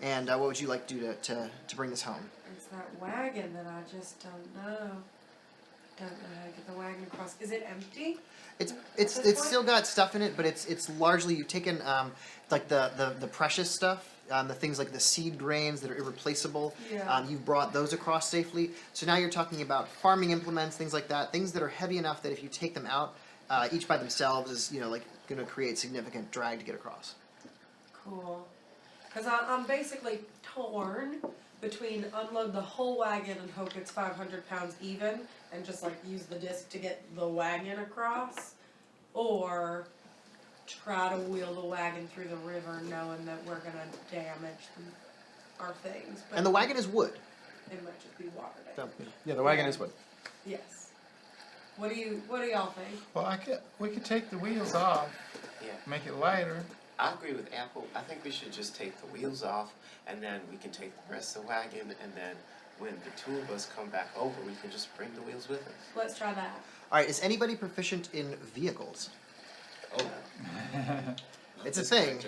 And what would you like to do to bring this home?
It's that wagon that I just don't know. Don't know how to get the wagon across. Is it empty?
It's still got stuff in it, but it's largely you've taken like the precious stuff, the things like the seed grains that are irreplaceable.
Yeah.
You've brought those across safely. So now you're talking about farming implements, things like that, things that are heavy enough that if you take them out, each by themselves is like going to create significant drag to get across.
Cool. Because I'm basically torn between unload the whole wagon and hope it's 500 pounds even and just like use the disc to get the wagon across, or try to wheel the wagon through the river knowing that we're going to damage our things. But
And the wagon is wood.
it might just be water damage.
Yeah, the wagon is wood.
Yes. What do y'all think?
Well, we could take the wheels off,
Yeah.
make it lighter.
I agree with Apple. I think we should just take the wheels off, and then we can take the rest of the wagon, and then when the two of us come back over, we can just bring the wheels with us.
Let's try that.
All right, is anybody proficient in vehicles?
Oh,
It's a thing.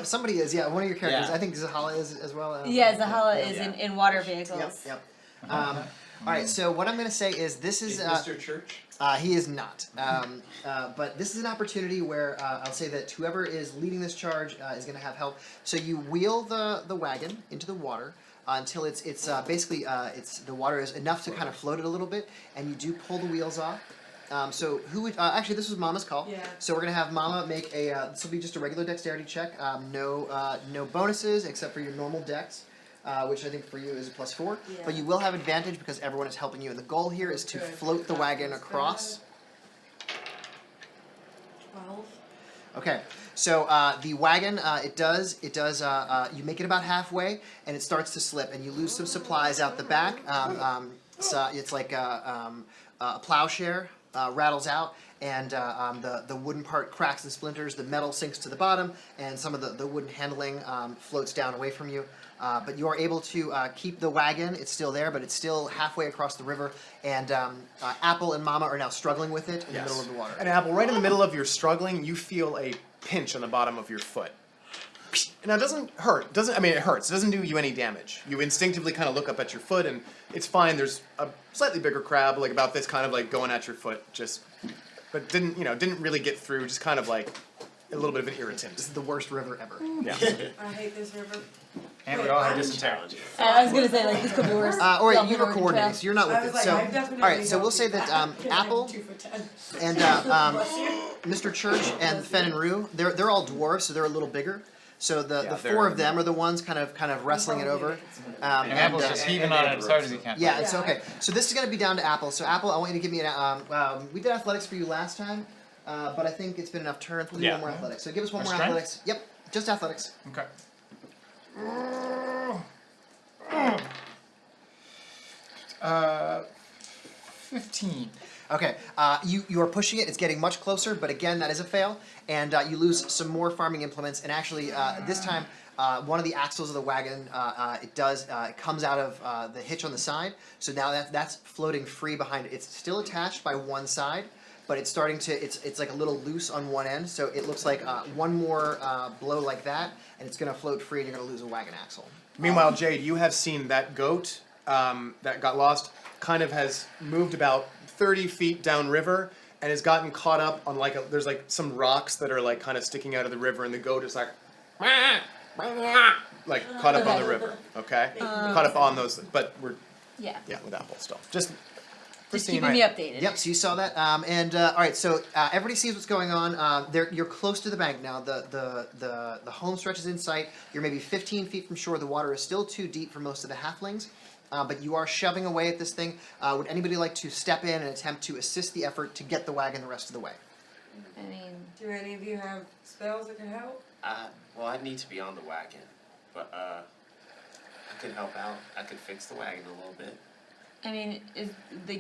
Somebody is, yeah. One of your characters,
Yeah.
I think Zahala is as well.
Yeah, Zahala is
Yeah.
in water vehicles.
Yep. All right, so what I'm going to say is this is.
Is Mr. Church?
He is not. But this is an opportunity where I'll say that whoever is leading this charge is going to have help. So you wheel the wagon into the water until it's basically the water is enough to kind of float it a little bit, and you do pull the wheels off. So who would actually this was Mama's call.
Yeah.
So we're gonna have Mama make a. This will be just a regular dexterity check. No bonuses except for your normal dex. Which I think for you is a +4,
Yeah.
but you will have advantage because everyone is helping you. And the goal here is to
Good.
float the wagon across.
12.
Okay, so the wagon, it does. You make it about halfway, and it starts to slip, and you lose some supplies out the back. So it's like a plowshare rattles out, and the wooden part cracks and splinters. The metal sinks to the bottom, and some of the wooden handling floats down away from you. But you are able to keep the wagon. It's still there, but it's still halfway across the river. And Apple and Mama are now struggling with it in the middle of the water.
And Apple, right in the middle of your struggling, you feel a pinch on the bottom of your foot. Now, it doesn't hurt. It hurts. It doesn't do you any damage. You instinctively kind of look up at your foot, and it's fine. There's a slightly bigger crab, like about this, kind of like going at your foot, but didn't really get through. Just kind of like a little bit of an irritant.
This is the worst river ever.
Yeah.
I hate this river.
And we all have
I'm
dysentery.
Challenging.
I was gonna say like this could be worse.
Or
Y'all
you
been
were
on
coordinating,
trail.
so you're not with
I was
it.
like,
So,
I definitely
all right. So we'll
don't
say
do
that
that, 'cause I'm
Apple
2 for 10.
and
Bless you.
Mr. Church and Fen and Rue, they're all dwarves, so they're a little bigger. So the
Yeah,
four of
they're-
them are the ones kind of wrestling it over.
And Apple's just heaving on it as hard as he can.
Yeah, it's okay. So this is going to be down to Apple. So Apple, I want you to give me an. We did athletics for you last time, but I think it's been enough turns. We'll do
Yeah.
one more athletics. So give us one
Or
more
strength?
athletics. Yep, just athletics.
Okay. 15.
Okay, you are pushing it. It's getting much closer, but again, that is a fail, and you lose some more farming implements. And actually, this time, one of the axles of the wagon it comes out of the hitch on the side. So now that's floating free behind it. It's still attached by one side, but it's starting to it's like a little loose on one end. So it looks like one more blow like that, and it's going to float free, and you're going to lose a wagon axle.
Meanwhile, Jade, you have seen that goat that got lost kind of has moved about 30 feet downriver and has gotten caught up on there's like some rocks that are like kind of sticking out of the river, and the goat is like caught up on the river. Okay, caught up on those, but we're
Yeah.
with Apple still. Just
Just
pristine.
keeping me updated.
Yep, so you saw that. All right, so everybody sees what's going on. You're close to the bank now. The home stretch is in sight. You're maybe 15 feet from shore. The water is still too deep for most of the halflings, but you are shoving away at this thing. Would anybody like to step in and attempt to assist the effort to get the wagon the rest of the way?
I mean,
Do any of you have spells that can help?
Well, I need to be on the wagon, but I could help out. I could fix the wagon a little bit.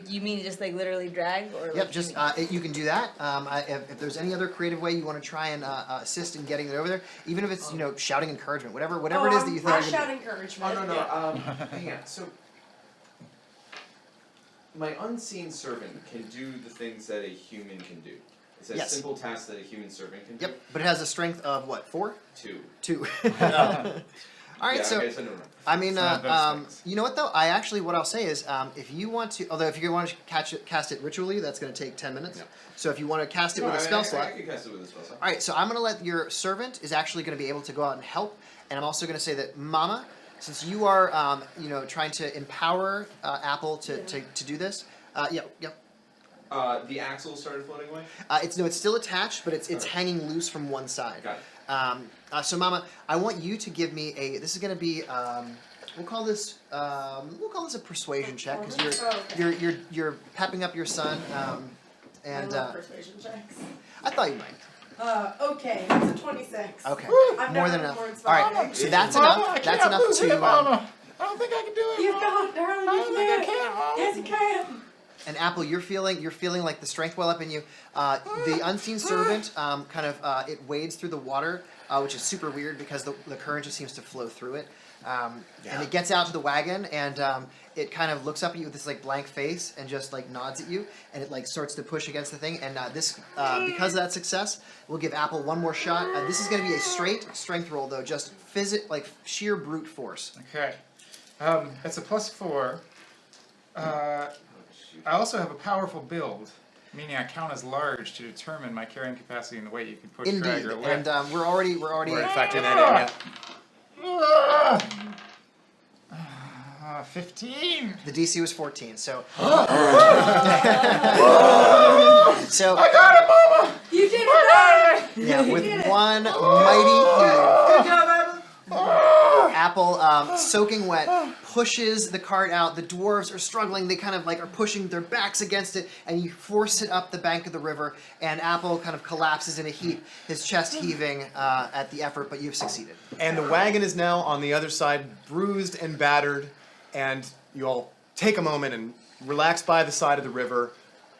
You mean just like literally drag or?
Yep,
like,
just you can do that. If there's any other creative way you want to try and assist in getting it over there, even if it's shouting encouragement, whatever it is that you think.
I
you can
shout
do.
encouragement.
Oh no. Hang on. So my unseen servant can do the things that a human can do. It's a
Yes.
simple task that a human servant can do.
Yep, but it has a strength of what? 4?
2.
2.
No.
All right,
yeah,
so.
okay, so no.
I mean,
It's not those things.
you know what though? What I'll say is, if you want to, although if you want to cast it ritually, that's going to take 10 minutes.
Yeah.
So if you want to cast it with a spell slot.
I can cast it with a spell slot.
All right, so I'm going to let your servant is actually going to be able to go out and help, and I'm also going to say that Mama, since you are, trying to empower Apple to do this. Yep.
The axle started floating away?
It's still attached, but it's
Alright.
hanging loose from one side.
Got it.
So Mama, I want you to give me this is going to be we'll call this a persuasion check because you're pepping up your son, and
I love persuasion checks.
I thought you might.
Okay, that's a 26.
Okay,
I've
more
never
than enough.
before
All
inspired.
right, so that's enough. That's enough to.
I don't think I can do it.
You got it, darling.
I
You
don't
can
think I
do it.
can, Mom.
Yes, you can.
And Apple, you're feeling like the strength well up in you. The unseen servant it wades through the water, which is super weird because the current just seems to flow through it. And it gets out to the wagon, and it kind of looks up at you with this like blank face and just like nods at you, and it like starts to push against the thing. And because of that success, we'll give Apple one more shot. This is going to be a straight strength roll though, just sheer brute force.
Okay. That's a +4. I also have a powerful build, meaning I count as large to determine my carrying capacity and the weight you can push, drag,
Indeed,
or lift.
and we're already.
We're factoring that in. Yeah.
15.
The DC was 14, so. So.
I got it, Mama!
You did it, darling.
Yeah,
You
with
did it.
one mighty heave,
Good job, Apple.
Apple, soaking wet, pushes the cart out. The dwarves are struggling. They kind of are pushing their backs against it, and you force it up the bank of the river. And Apple kind of collapses in a heap, his chest heaving at the effort. But you've succeeded.
And the wagon is now on the other side, bruised and battered, and you all take a moment and relax by the side of the river.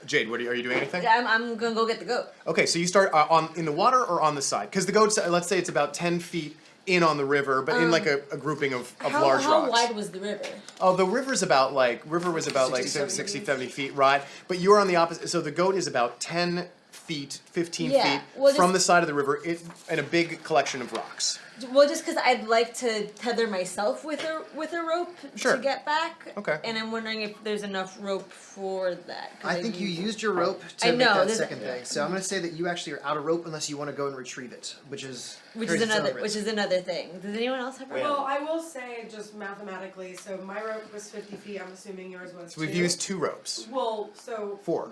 Jade, are you doing anything?
I'm gonna go get the goat.
Okay, so you start in the water or on the side? Because the goat's, let's say it's about 10 feet in on the river, but in like a grouping of large
How
rocks.
wide was the river?
Oh, the river's about 60, 70 feet wide, but you're on the opposite. So the goat is about 10 feet, 15
Yeah,
feet
well,
from
just-
the side of the river in a big collection of rocks.
Well, just because I'd like to tether myself with a rope
Sure.
to get back.
Okay.
And I'm wondering if there's enough rope for that. 'cause
I think you used your rope to
I
make
know,
that
there's-
second thing. So I'm going to say that you actually are out of rope unless you want to go and retrieve it, which is carries its own risk.
another thing. Does anyone else have a rope?
Well, I will say just mathematically, so my rope was 50 feet. I'm assuming yours was.
So we've
2.
used 2 ropes.
Well, so
4.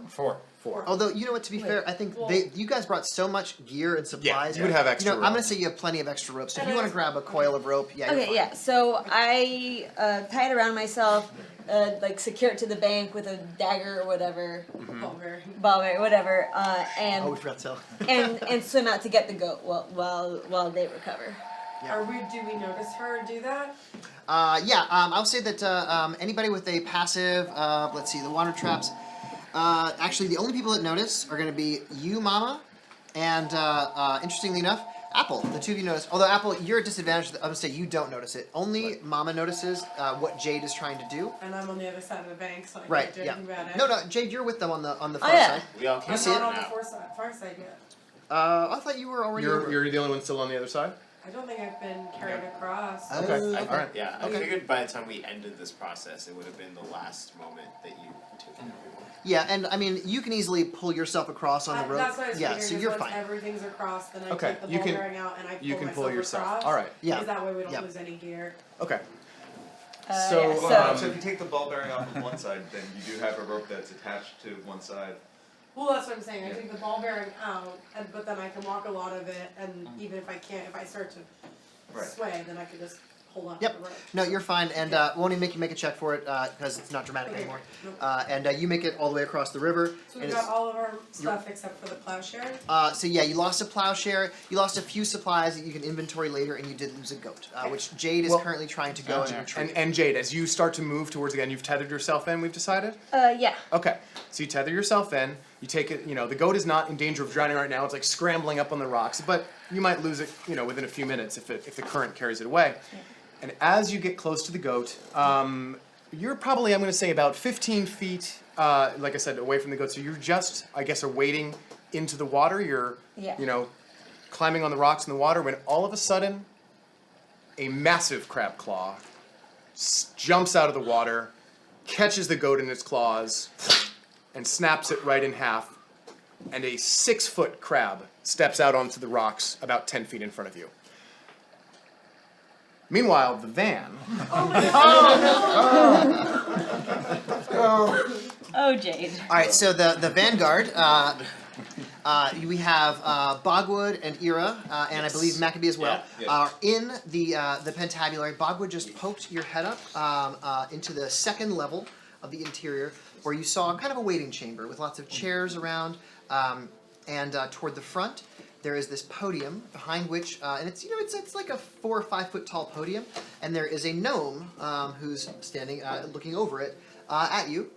Although, you know what, to be
Wait,
fair, I think
well-
you guys brought so much gear and supplies.
you would have
You
extra
know, I'm going
rope.
to say you have plenty of extra rope. So if
And
you want to
I-
grab a coil of rope, yeah, you're
Okay,
fine.
yeah. So I tie it around myself, like secure it to the bank with a dagger or whatever, ball bearing, whatever,
Oh,
and
we forgot to tell.
and swim out to get the goat while they recover.
do we notice her do that?
I'll say that anybody with a passive, let's see, the Wandertraps. Actually, the only people that notice are going to be you, Mama, and interestingly enough, Apple. The two of you notice. Although Apple, you're at disadvantage. I'm going to say you don't notice it. Only Mama notices what Jade is trying to do.
And I'm on the other side of the bank, so I
Right.
can't do
Yeah.
anything about it.
No, Jade, you're with them on the far
yeah.
side.
We all
I'm
can't
see
not
it
on the
now.
far side yet.
I thought you were already over.
You're the only one still on the other side?
I don't think I've been carried across.
Oh,
Okay.
okay.
Alright.
Yeah, I
Okay.
figured by the time we ended this process, it would have been the last moment that you took in everyone.
Yeah, and I mean, you can easily pull yourself across on the rope.
That's what I was
Yeah,
figuring,
so
is
you're
once
fine.
everything's across, then I
Okay,
take the
you
ball
can-
bearing out and I pull
You can
myself
pull yourself.
across.
Alright.
Yeah.
Because that way we don't
Yeah.
lose any gear.
Okay.
Yeah,
So if you take the ball bearing off of one side, then you do have a rope that's attached to one side.
Well, that's what I'm saying. I
Yeah.
take the ball bearing out, but then I can walk a lot of it, and even if I start to
Right.
sway, then I can just hold on
Yep.
to the rope.
No, you're fine, and won't even make you make a check for it because it's not dramatic
Okay.
anymore.
Nope.
And you make it all the way across the river.
So
and
we
it's-
got all of our stuff except for the plowshare.
So yeah, you lost a plowshare, you lost a few supplies that you can inventory later, and you did lose a goat, which Jade is
Well-
currently trying to go and retrieve.
And Jade, as you start to move towards the end, you've tethered yourself in, we've decided?
Yeah.
Okay, so you tether yourself in, you take it, the goat is not in danger of drowning right now, it's like scrambling up on the rocks, but you might lose it, within a few minutes if the current carries it away. And as you get close to the goat, you're probably, I'm going to say, about 15 feet, like I said, away from the goat, so you're just, I guess, are wading into the water, you're,
Yeah.
climbing on the rocks in the water, when all of a sudden, a massive crab claw jumps out of the water, catches the goat in its claws, and snaps it right in half, and a 6-foot crab steps out onto the rocks about 10 feet in front of you. Meanwhile, the van.
Oh, Jade.
All right, so the vanguard. We have Bogwood and Ira, and I believe Maccabee as well,
Yeah.
are in the Pentabulary. Bogwood just poked your head up into the second level of the interior, where you saw kind of a waiting chamber with lots of chairs around, and toward the front there is this podium behind which, and it's like a 4 or 5 foot tall podium, and there is a gnome who's standing, looking over it at you.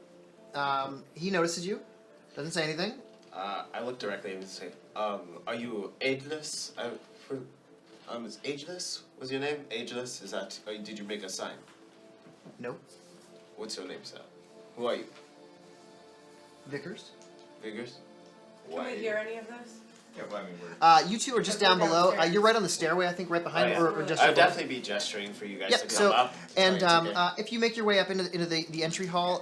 He notices you, doesn't say anything.
I look directly and say, are you ageless? Is ageless was your name? Ageless? Is that, did you make a sign?
No.
What's your name, sir? Who are you?
Vickers.
Figures?
Can we hear any of this?
Yeah, well, I mean, we're.
You two are just
We're
down below.
downstairs.
You're right on the stairway, I think, right behind,
Oh, yeah.
or just.
I would
above.
definitely be gesturing for you guys
Yep.
to come
So,
up.
and
Sorry, it's okay.
if you make your way up into the entry hall,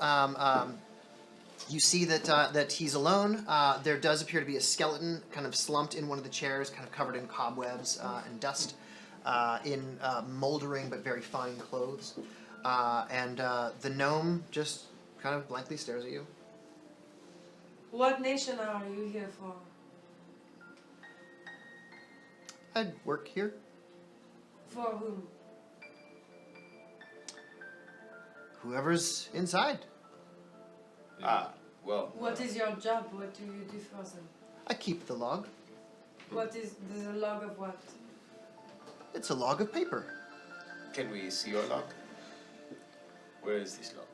you see that he's alone. There does appear to be a skeleton, kind of slumped in one of the chairs, kind of covered in cobwebs and dust, in moldering but very fine clothes, and the gnome just kind of blankly stares at you.
What nation are you here for?
I'd work here.
For whom?
Whoever's inside.
Well.
What is your job? What do you do for them?
I keep the log.
What is the log of what?
It's a log of paper.
Can we see your log? Where is this log?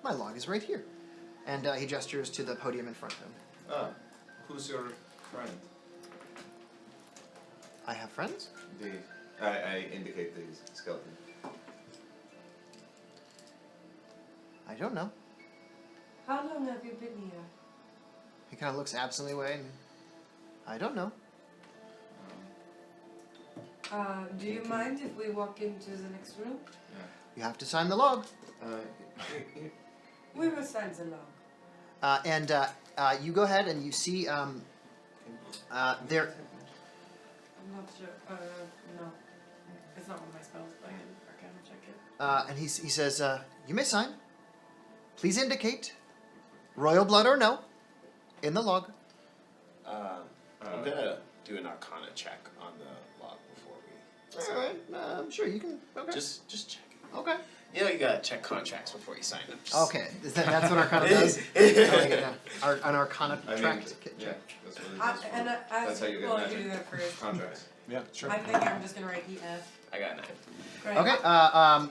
My log is right here. And he gestures to the podium in front of him.
Ah, who's your friend?
I have friends.
I indicate the skeleton.
I don't know.
How long have you been here?
He kind of looks absently away. And I don't know.
Do you mind if we walk into the next room?
You have to sign the log.
We will sign the log.
And you go ahead and you see there.
I'm not sure. No. It's not one of my spells, but I can arcana check it.
And he says, you may sign. Please indicate, royal blood or no, in the log.
I'm gonna do an Arcana check on the log before we.
All right, sure you can. Okay.
Just check it.
Okay.
You know, you gotta check contracts before you sign them.
Okay. That's what Arcana does. I like it now. An Arcana
I mean,
track.
yeah, that's what it is.
That's how you get
I
magic
can do that first.
Contracts.
Yeah, sure.
I think I'm just gonna write EF.
I got 9.
Great.
Okay.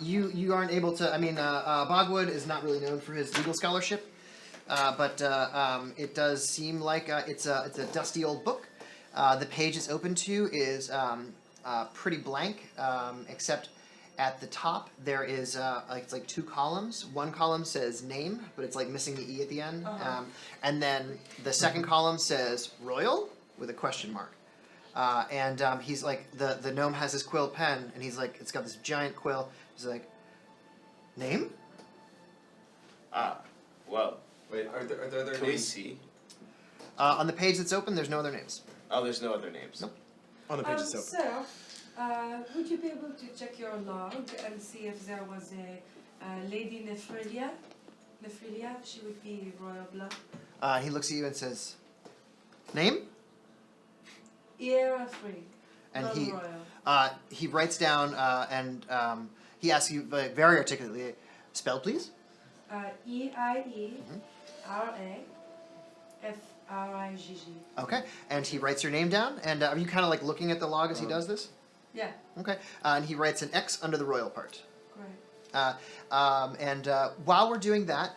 You aren't able to. I mean, Bogwood is not really known for his legal scholarship, but it does seem like it's a dusty old book. The page it's open to is pretty blank, except at the top there is it's like 2 columns. One column says name, but it's like missing the E at the end, and then the second column says royal with a question mark. And he's like, the gnome has his quill pen, and he's like, it's got this giant quill. He's like, name?
Well,
Wait, are there other
can we
names?
see?
On the page that's open, there's no other names.
Oh, there's no other names.
Nope.
On the page it's open.
So, would you be able to check your log and see if there was a Lady Nephrilia? Nephrilia, she would be royal blood.
He looks at you and says, name?
Era free.
And
non-royal.
he writes down and he asks you very articulately, spell please?
EIERAFRIGG.
Okay. And he writes your name down. And are you kind of like looking at the log as he does this?
Yeah,
Okay. And he writes an X under the royal part.
great.
And while we're doing that,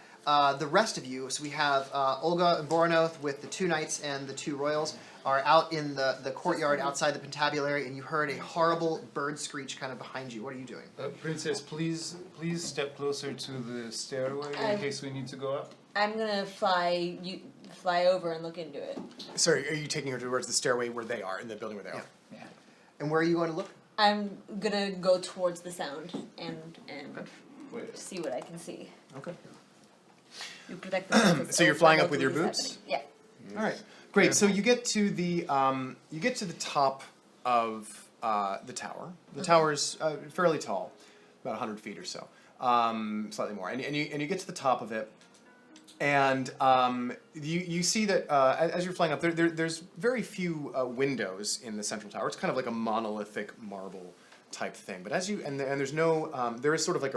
the rest of you, so we have Olga and Boranoth with the 2 knights and the 2 royals, are out in the courtyard outside the Pentabulary, and you heard a horrible bird screech kind of behind you. What are you doing?
Princess, please step closer to the stairway in case we need to go up.
I'm gonna fly over and look into it.
Sorry, are you taking her towards the stairway where they are, in the building where they are?
Yeah.
And where are you going to look?
I'm gonna go towards the sound and
Wait.
see what I can see.
Okay.
You protect the
So you're flying up with your
happening.
boots?
Yeah.
All right, great. So you get to the top of the tower. The tower's fairly tall, about 100 feet or so, slightly more. And you get to the top of it, and you see that as you're flying up, there's very few windows in the central tower. It's kind of like a monolithic marble type thing. But as you and there's no there is sort of like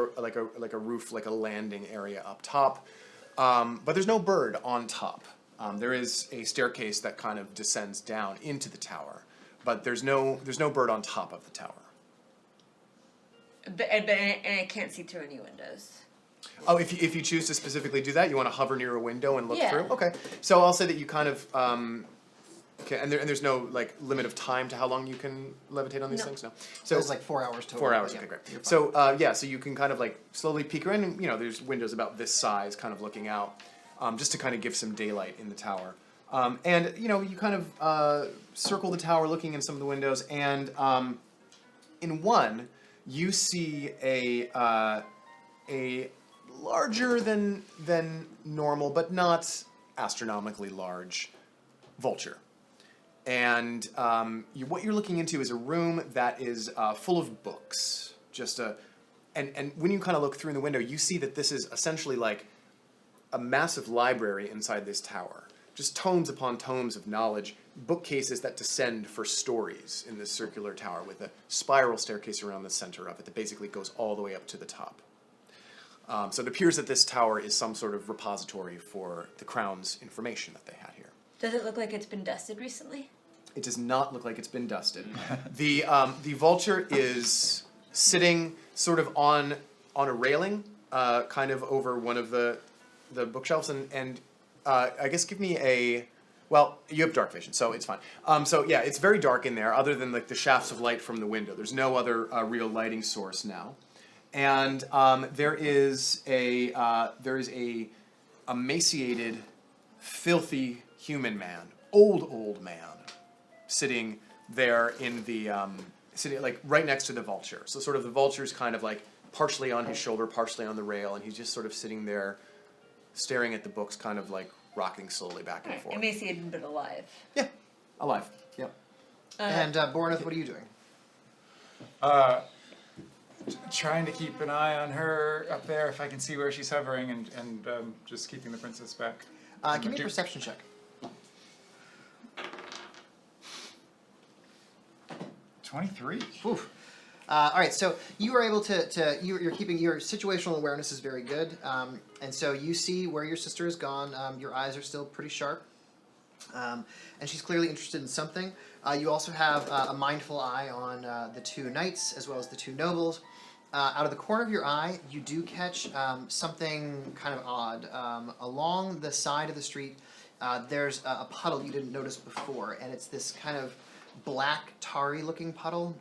a roof, like a landing area up top, but there's no bird on top. There is a staircase that kind of descends down into the tower, but there's no bird on top of the tower.
But I can't see through any windows.
Oh, if you choose to specifically do that, you want to hover near a window and look
Yeah.
through. Okay, so I'll say that you kind of okay, and there's no like limit of time to how long you can levitate on these
No.
things. No,
So it's like 4 hours total.
4 hours.
but
Okay,
yeah,
great.
you're fine.
So so you can kind of like slowly peek around, and there's windows about this size, kind of looking out, just to kind of give some daylight in the tower. And you kind of circle the tower, looking in some of the windows, and in one you see a larger than normal, but not astronomically large vulture. And what you're looking into is a room that is full of books. And when you kind of look through in the window, you see that this is essentially like a massive library inside this tower. Just tomes upon tomes of knowledge, bookcases that descend for stories in this circular tower with a spiral staircase around the center of it that basically goes all the way up to the top. So it appears that this tower is some sort of repository for the Crown's information that they had here.
Does it look like it's been dusted recently?
It does not look like it's been dusted. The vulture is sitting sort of on a railing, kind of over one of the bookshelves, and I guess give me a. Well, you have dark vision, so it's fine. So yeah, it's very dark in there, other than like the shafts of light from the window. There's no other real lighting source now, and there is a emaciated, filthy human man, old man, sitting there in the sitting like right next to the vulture. So sort of the vulture's kind of like partially on his shoulder, partially on the rail, and he's just sort of sitting there, staring at the books, kind of like rocking slowly back and forth.
Emaciated but alive.
Yeah, alive. Yep.
And Borneth, what are you doing?
Trying to keep an eye on her up there if I can see where she's hovering, and just keeping the princess back.
Give me a perception check.
23.
Oof. All right, so you are able to you're keeping your situational awareness is very good, and so you see where your sister has gone. Your eyes are still pretty sharp, and she's clearly interested in something. You also have a mindful eye on the two knights as well as the two nobles. Out of the corner of your eye, you do catch something kind of odd. Along the side of the street, there's a puddle you didn't notice before, and it's this kind of black, tarry-looking puddle.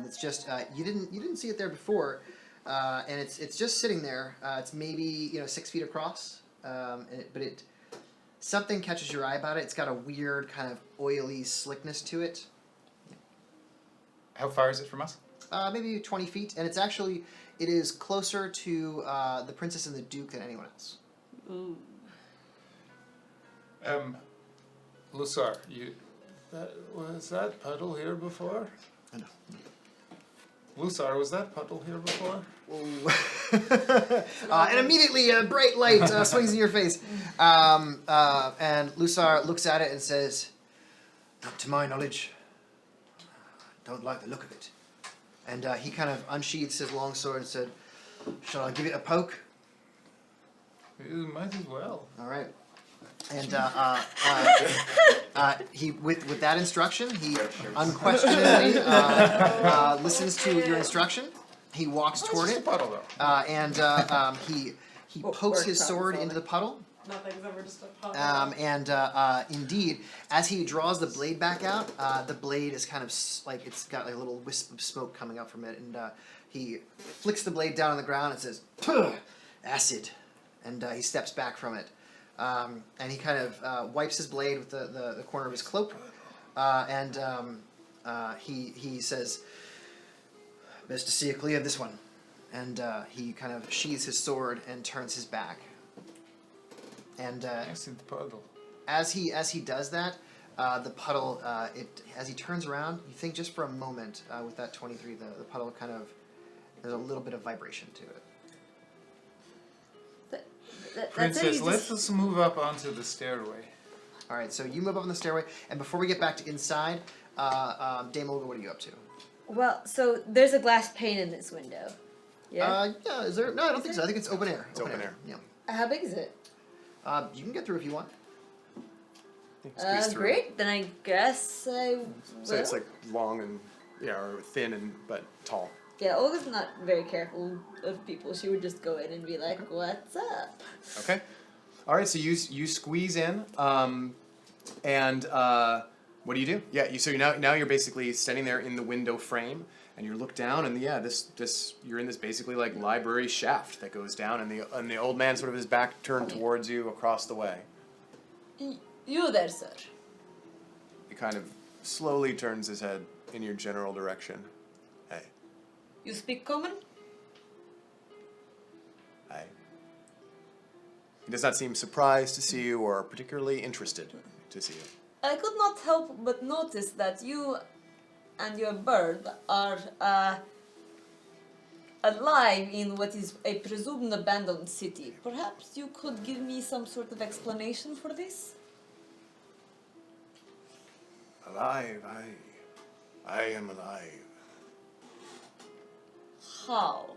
It's just you didn't see it there before, and it's just sitting there. It's maybe 6 feet across, but something catches your eye about it. It's got a weird kind of oily slickness to it.
How far is it from us?
Maybe 20 feet, and it is closer to the princess and the duke than anyone else.
Ooh.
Lusar, was that puddle here before?
I know.
Lusar, was that puddle here before?
And immediately a bright light swings in your face. And Lusar looks at it and says, "Not to my knowledge. Don't like the look of it." And he kind of unsheathes his long sword and said, "Shall I give it a poke?"
You might as well.
All right. And he with that instruction, he unquestioningly listens to your instruction. He walks toward
It's
it,
just a puddle, though.
and he pokes his sword into the puddle.
Nothing's ever just a puddle.
And indeed, as he draws the blade back out, the blade is kind of like it's got like a little wisp of smoke coming out from it, and he flicks the blade down on the ground and says, "Puh, acid," and he steps back from it. And he kind of wipes his blade with the corner of his cloak, and he says, "Best to see a clear of this one." And he kind of sheathes his sword and turns his back. And
Acid puddle.
as he does that, the puddle, as he turns around, you think just for a moment with that 23, the puddle kind of, there's a little bit of vibration to it.
Princess, let us move up onto the stairway.
All right, so you move up on the stairway, and before we get back to inside, Dame Olga, what are you up to?
Well, so there's a glass pane in this window. Yeah.
Yeah, is there? No, I don't think so. I think it's open air.
It's open air.
Yeah.
How big is it?
You can get through if you want.
Squeeze through.
Great. Then I guess I will.
So it's like long and or thin but tall.
Yeah, Olga's not very careful of people. She would just go in and be like, "What's up?"
Okay. All right. So you squeeze in, and what do you do? Yeah. So now you're basically standing there in the window frame, and you look down, and this you're in this basically like library shaft that goes down, and the old man sort of his back turned towards you across the way.
You there, sir.
He kind of slowly turns his head in your general direction. Hey.
You speak common?
Hi. He does not seem surprised to see you or particularly interested to see you.
I could not help but notice that you and your bird are alive in what is a presumed abandoned city. Perhaps you could give me some sort of explanation for this?
Alive, I am alive.
How?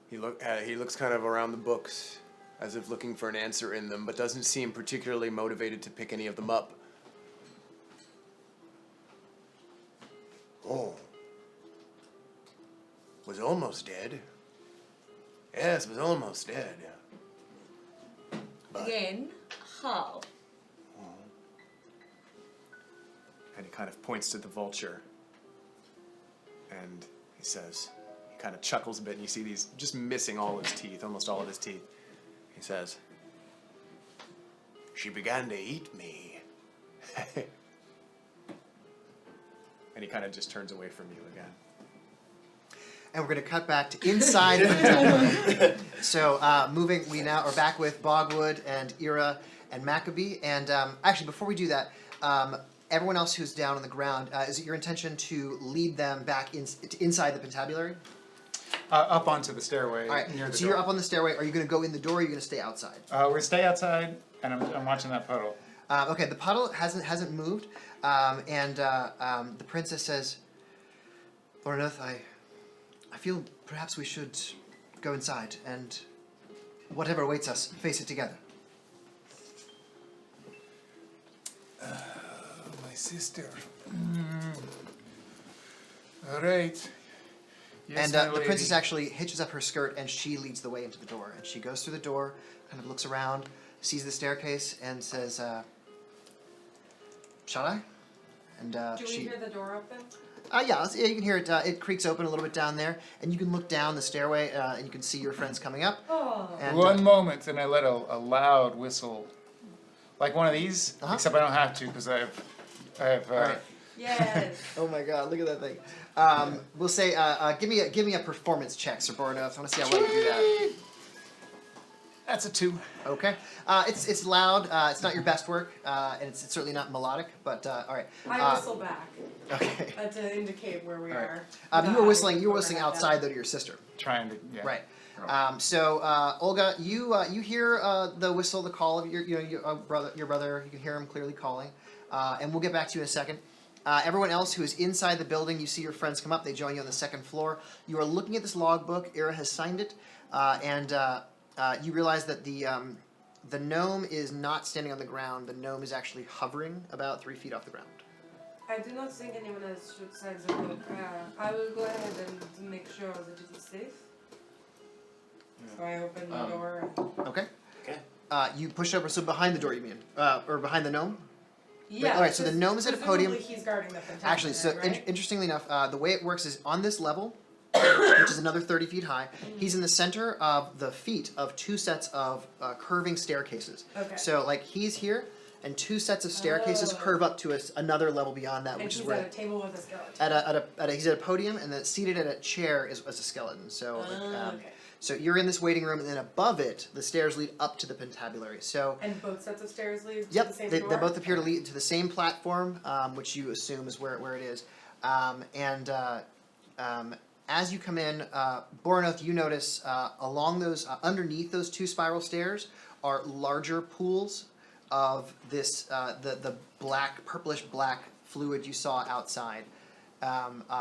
He looks kind of around the books, as if looking for an answer in them, but doesn't seem particularly motivated to pick any of them up. Oh. Was almost dead. Yes, was almost dead. But,
Again, how?
and he kind of points to the vulture. And he says, he kind of chuckles a bit, and you see these just missing all his teeth, almost all of his teeth. He says,
she began to eat me.
And he kind of just turns away from you again.
And we're going to cut back to inside the Pentabulary. So moving, we now are back with Bogwood and Ira and Maccabee. And actually, before we do that, everyone else who's down on the ground, is it your intention to lead them back inside the Pentabulary?
Up onto the stairway
All right.
near the
So
door.
you're up on the stairway. Are you going to go in the door? Or are you going to stay outside?
We stay outside, and I'm watching that puddle.
Okay. The puddle hasn't moved, and the princess says, "Lornoth, I feel perhaps we should go inside and whatever awaits us, face it together."
My sister. All right. Yes,
And
my
the
lady.
princess actually hitches up her skirt and she leads the way into the door. And she goes through the door, kind of looks around, sees the staircase, and says, "Shall I?" And
Do we
she.
hear the door open?
Yeah, you can hear it. It creaks open a little bit down there, and you can look down the stairway, and you can see your friends coming up.
Oh.
And,
One moment, and I let a loud whistle, like one of these,
Uh-huh.
except I don't have to because I have.
Alright.
Yes.
Oh my God! Look at that thing. We'll say, give me a performance check, Sir Bornoth. I want to see how well you do that.
That's a 2.
Okay. It's loud. It's not your best work, and it's certainly not melodic. But all right.
I whistle back
Okay.
to indicate where we
All right.
are.
You were whistling outside though to your sister.
Trying to. Yeah.
Right. So Olga, you hear the whistle, the call of your brother. You can hear him clearly calling, and we'll get back to you in a second. Everyone else who is inside the building, you see your friends come up. They join you on the second floor. You are looking at this logbook. Ira has signed it, and you realize that the gnome is not standing on the ground. The gnome is actually hovering about 3 feet off the ground.
I do not think anyone else should sign the book. I will go ahead and make sure that it is safe. So I open the door.
Okay.
Okay.
You push over. So behind the door, you mean, or behind the gnome?
Yeah.
All right. So the gnome is at a podium.
Presumably he's guarding the Pentabulary,
Actually, so
right?
interestingly enough, the way it works is on this level, which is another 30 feet high, he's in the center of the feet of 2 sets of curving staircases.
Okay.
So, like, he's here, and 2 sets of staircases curve up to another level beyond that,
And
which
he's
is where
at a table with a skeleton.
he's at a podium, and then seated at a chair is a skeleton. So,
Okay.
so you're in this waiting room, and then above it, the stairs lead up to the Pentabulary. So.
And both sets of stairs lead to the
Yep,
same
they
door?
both appear to lead to the same platform, which you assume is where it is. As you come in, Bornoth, you notice along those, underneath those 2 spiral stairs are larger pools of this, the black, purplish black fluid you saw outside.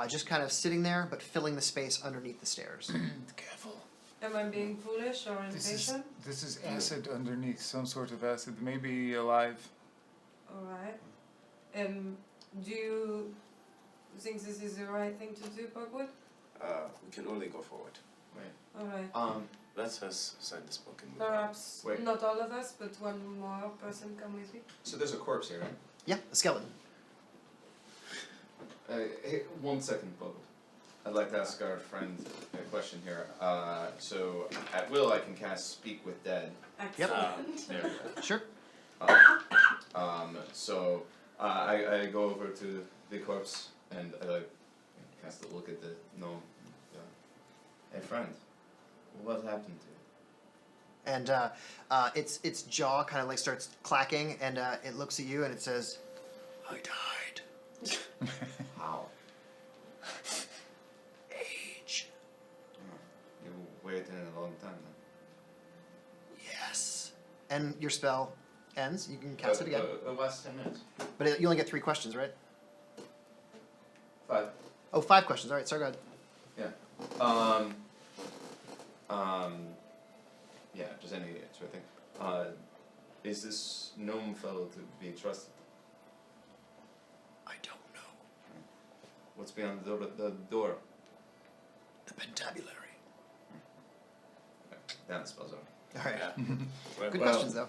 Just kind of sitting there, but filling the space underneath the stairs.
Careful.
Am I being foolish or impatient?
This is acid underneath, some sort of acid, maybe alive.
Alright. Do you think this is the right thing to do, Bugwood?
We can only go forward.
Alright.
Let's us sign this book and move
Perhaps
Wait.
not all of us, but one more person come with me.
So there's a corpse here, right?
Yeah, a skeleton.
Hey, 1 second, Bob. I'd like to ask our friend a question here. So at will, I can cast Speak with Dead.
Excellent.
There we go.
Sure.
So I go over to the corpse and I cast a look at the gnome. Hey friend, what happened to you?
And its jaw kind of like starts clacking, and it looks at you and it says, "I died."
How?
Age.
You waited a long time then.
Yes. And your spell ends. You can cast it again,
The last 10 minutes.
but you only get 3 questions, right?
5.
Oh, 5 questions. All right. Sorry, go ahead.
Yeah, just any sort of thing. Is this gnome fellow to be trusted?
I don't know.
What's beyond the door?
The Pentabulary.
Damn, the spell's over.
All right.
Well,
Good
well,
questions, though.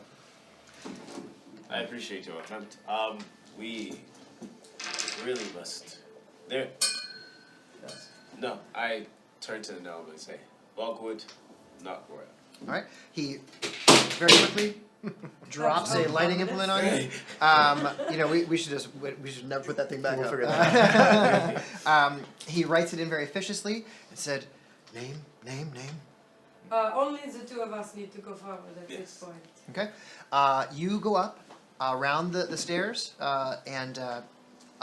I appreciate your attempt. We really must. There.
Yes.
No, I turn to the gnome and say, Logwood, not royal.
All right. He very quickly drops a lighting implement on you. We should never put that thing back
We'll
up.
figure that out.
He writes it in very officiously and said, name.
Only the two of us need to go forward at this point.
Okay. You go up around the stairs, and a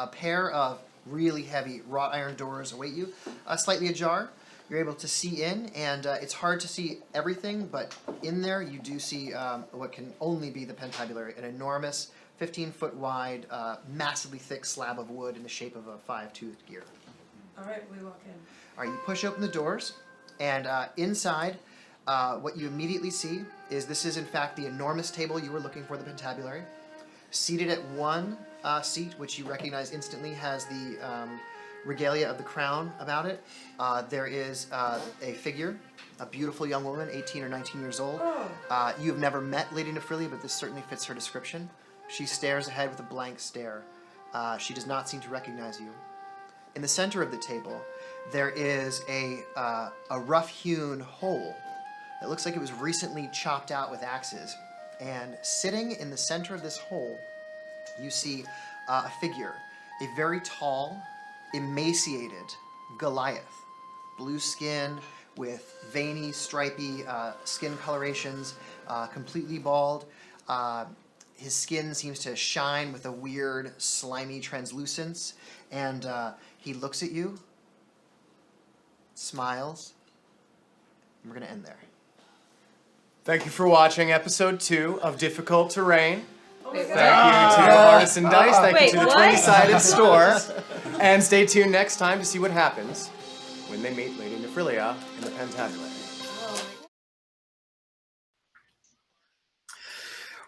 pair of really heavy wrought iron doors await you, slightly ajar. You're able to see in, and it's hard to see everything, but in there you do see what can only be the Pentabulary, an enormous 15-foot wide, massively thick slab of wood in the shape of a 5-toothed gear.
All right, we walk in.
All right, you push open the doors, and inside, what you immediately see is this is in fact the enormous table you were looking for, the Pentabulary. Seated at one seat, which you recognize instantly, has the regalia of the crown about it. There is a figure, a beautiful young woman, 18 or 19 years old. You have never met Lady Athliel, but this certainly fits her description. She stares ahead with a blank stare. She does not seem to recognize you. In the center of the table, there is a rough-hewn hole. It looks like it was recently chopped out with axes. And sitting in the center of this hole, you see a figure, a very tall, emaciated Goliath. Blue skin with veiny, stripy skin colorations, completely bald. His skin seems to shine with a weird, slimy translucence. And he looks at you, smiles, and we're going to end there.
Thank you for watching episode 2 of Difficult Terrain.
Wait,
Thank you to Artisan Dice. Thank you to the
what?
20-sided store. And stay tuned next time to see what happens when they meet Lady Athliel in the Pentabulary.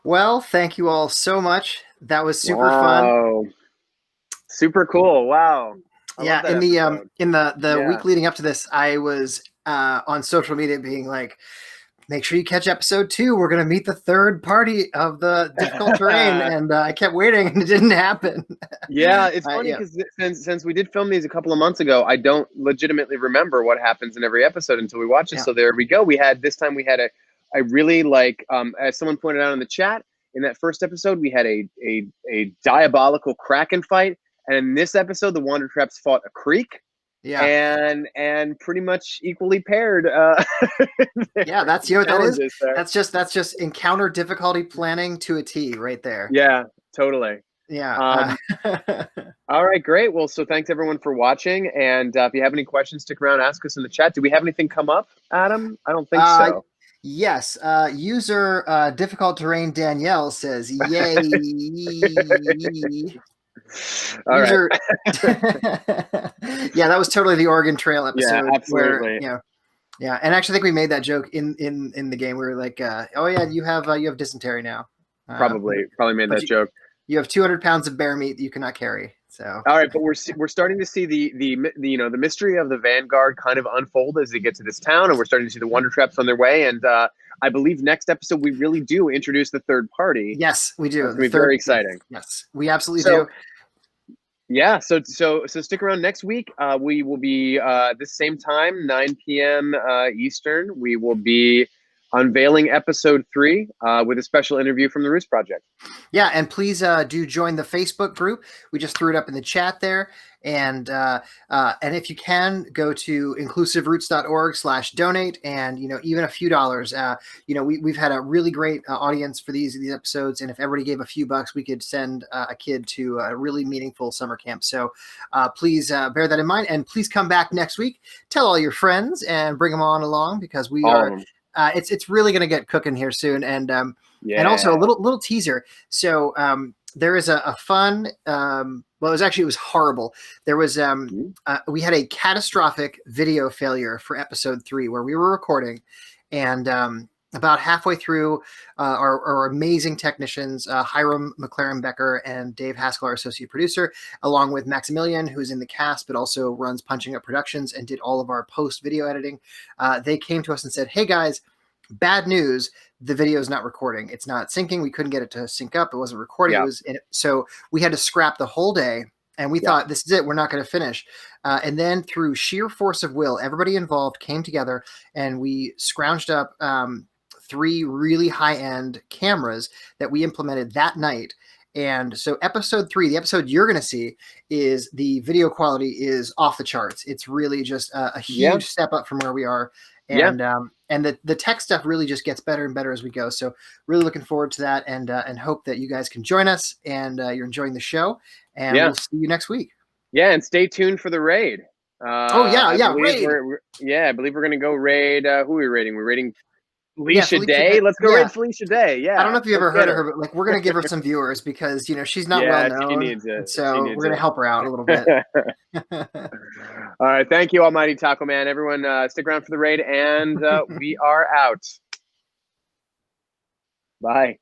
Well, thank you all so much. That was super fun.
Super cool. Wow. I love that episode.
In the week leading up to this, I was on social media being like, make sure you catch episode 2. We're going to meet the third party of the difficult terrain. And I kept waiting and it didn't happen.
Yeah, it's funny because since we did film these a couple of months ago, I don't legitimately remember what happens in every episode until we watch it. Yeah. So there we go. This time we had I really like, as someone pointed out in the chat, in that first episode, we had a diabolical Kraken fight. And in this episode, the Wandertraps fought a creek. Yeah, and pretty much equally paired.
Yeah, that's what that is. That's just encounter difficulty planning to a T right there.
Yeah, totally.
Yeah.
All right, great. Well, so thanks everyone for watching. And if you have any questions, stick around, ask us in the chat. Do we have anything come up, Adam? I don't think so.
Yes. User difficult terrain Danielle says, "Yay."
All right.
Yeah, that was totally the Oregon Trail episode.
Yeah, absolutely.
Where, yeah, and actually, I think we made that joke in the game. We were like, "Oh yeah, you have dysentery now."
Probably made that joke.
You have 200 pounds of bear meat that you cannot carry. So.
All right, but we're starting to see the mystery of the Vanguard kind of unfold as they get to this town, and we're starting to see the Wandertraps on their way. And I believe next episode we really do introduce the third party.
Yes, we do.
It's very exciting.
Yes, we absolutely do.
Yeah, so stick around next week. We will be this same time, 9 p.m. Eastern. We will be unveiling episode 3 with a special interview from the Roost Project.
Yeah, and please do join the Facebook group. We just threw it up in the chat there. And if you can, go to inclusiveroots.org/donate, and even a few dollars. We've had a really great audience for these episodes, and if everybody gave a few bucks, we could send a kid to a really meaningful summer camp. So please bear that in mind, and please come back next week. Tell all your friends and bring them on along, because we are. It's really going to get cooking here soon, and also a little teaser. So there is a fun. Well, it was horrible. There was we had a catastrophic video failure for episode 3 where we were recording, and about halfway through, our amazing technicians, Hiram McLaren Becker and Dave Haskell, our associate producer, along with Maximilian, who's in the cast but also runs Punching Up Productions and did all of our post video editing. They came to us and said, "Hey guys, bad news. The video is not recording. It's not syncing. We couldn't get it to sync up. It wasn't recording. Yeah. So we had to scrap the whole day. And we thought, this is it. We're not going to finish. And then through sheer force of will, everybody involved came together, and we scrounged up 3 really high-end cameras that we implemented that night. And so episode 3, the episode you're going to see, is the video quality is off the charts. It's really just a huge step up from where we are. And the tech stuff really just gets better and better as we go. So really looking forward to that, and hope that you guys can join us, and you're enjoying the show. And we'll see you next week.
Yeah, and stay tuned for the raid.
Raid.
I believe we're gonna go raid. Who are we raiding? We're raiding Felicia Day. Let's go raid Felicia Day. Yeah.
I don't know if you ever heard of her, but like, we're gonna give her some viewers because she's not well known.
She needs it.
So we're gonna help her out a little bit.
All right, thank you, Almighty Taco Man. Everyone, stick around for the raid, and we are out. Bye.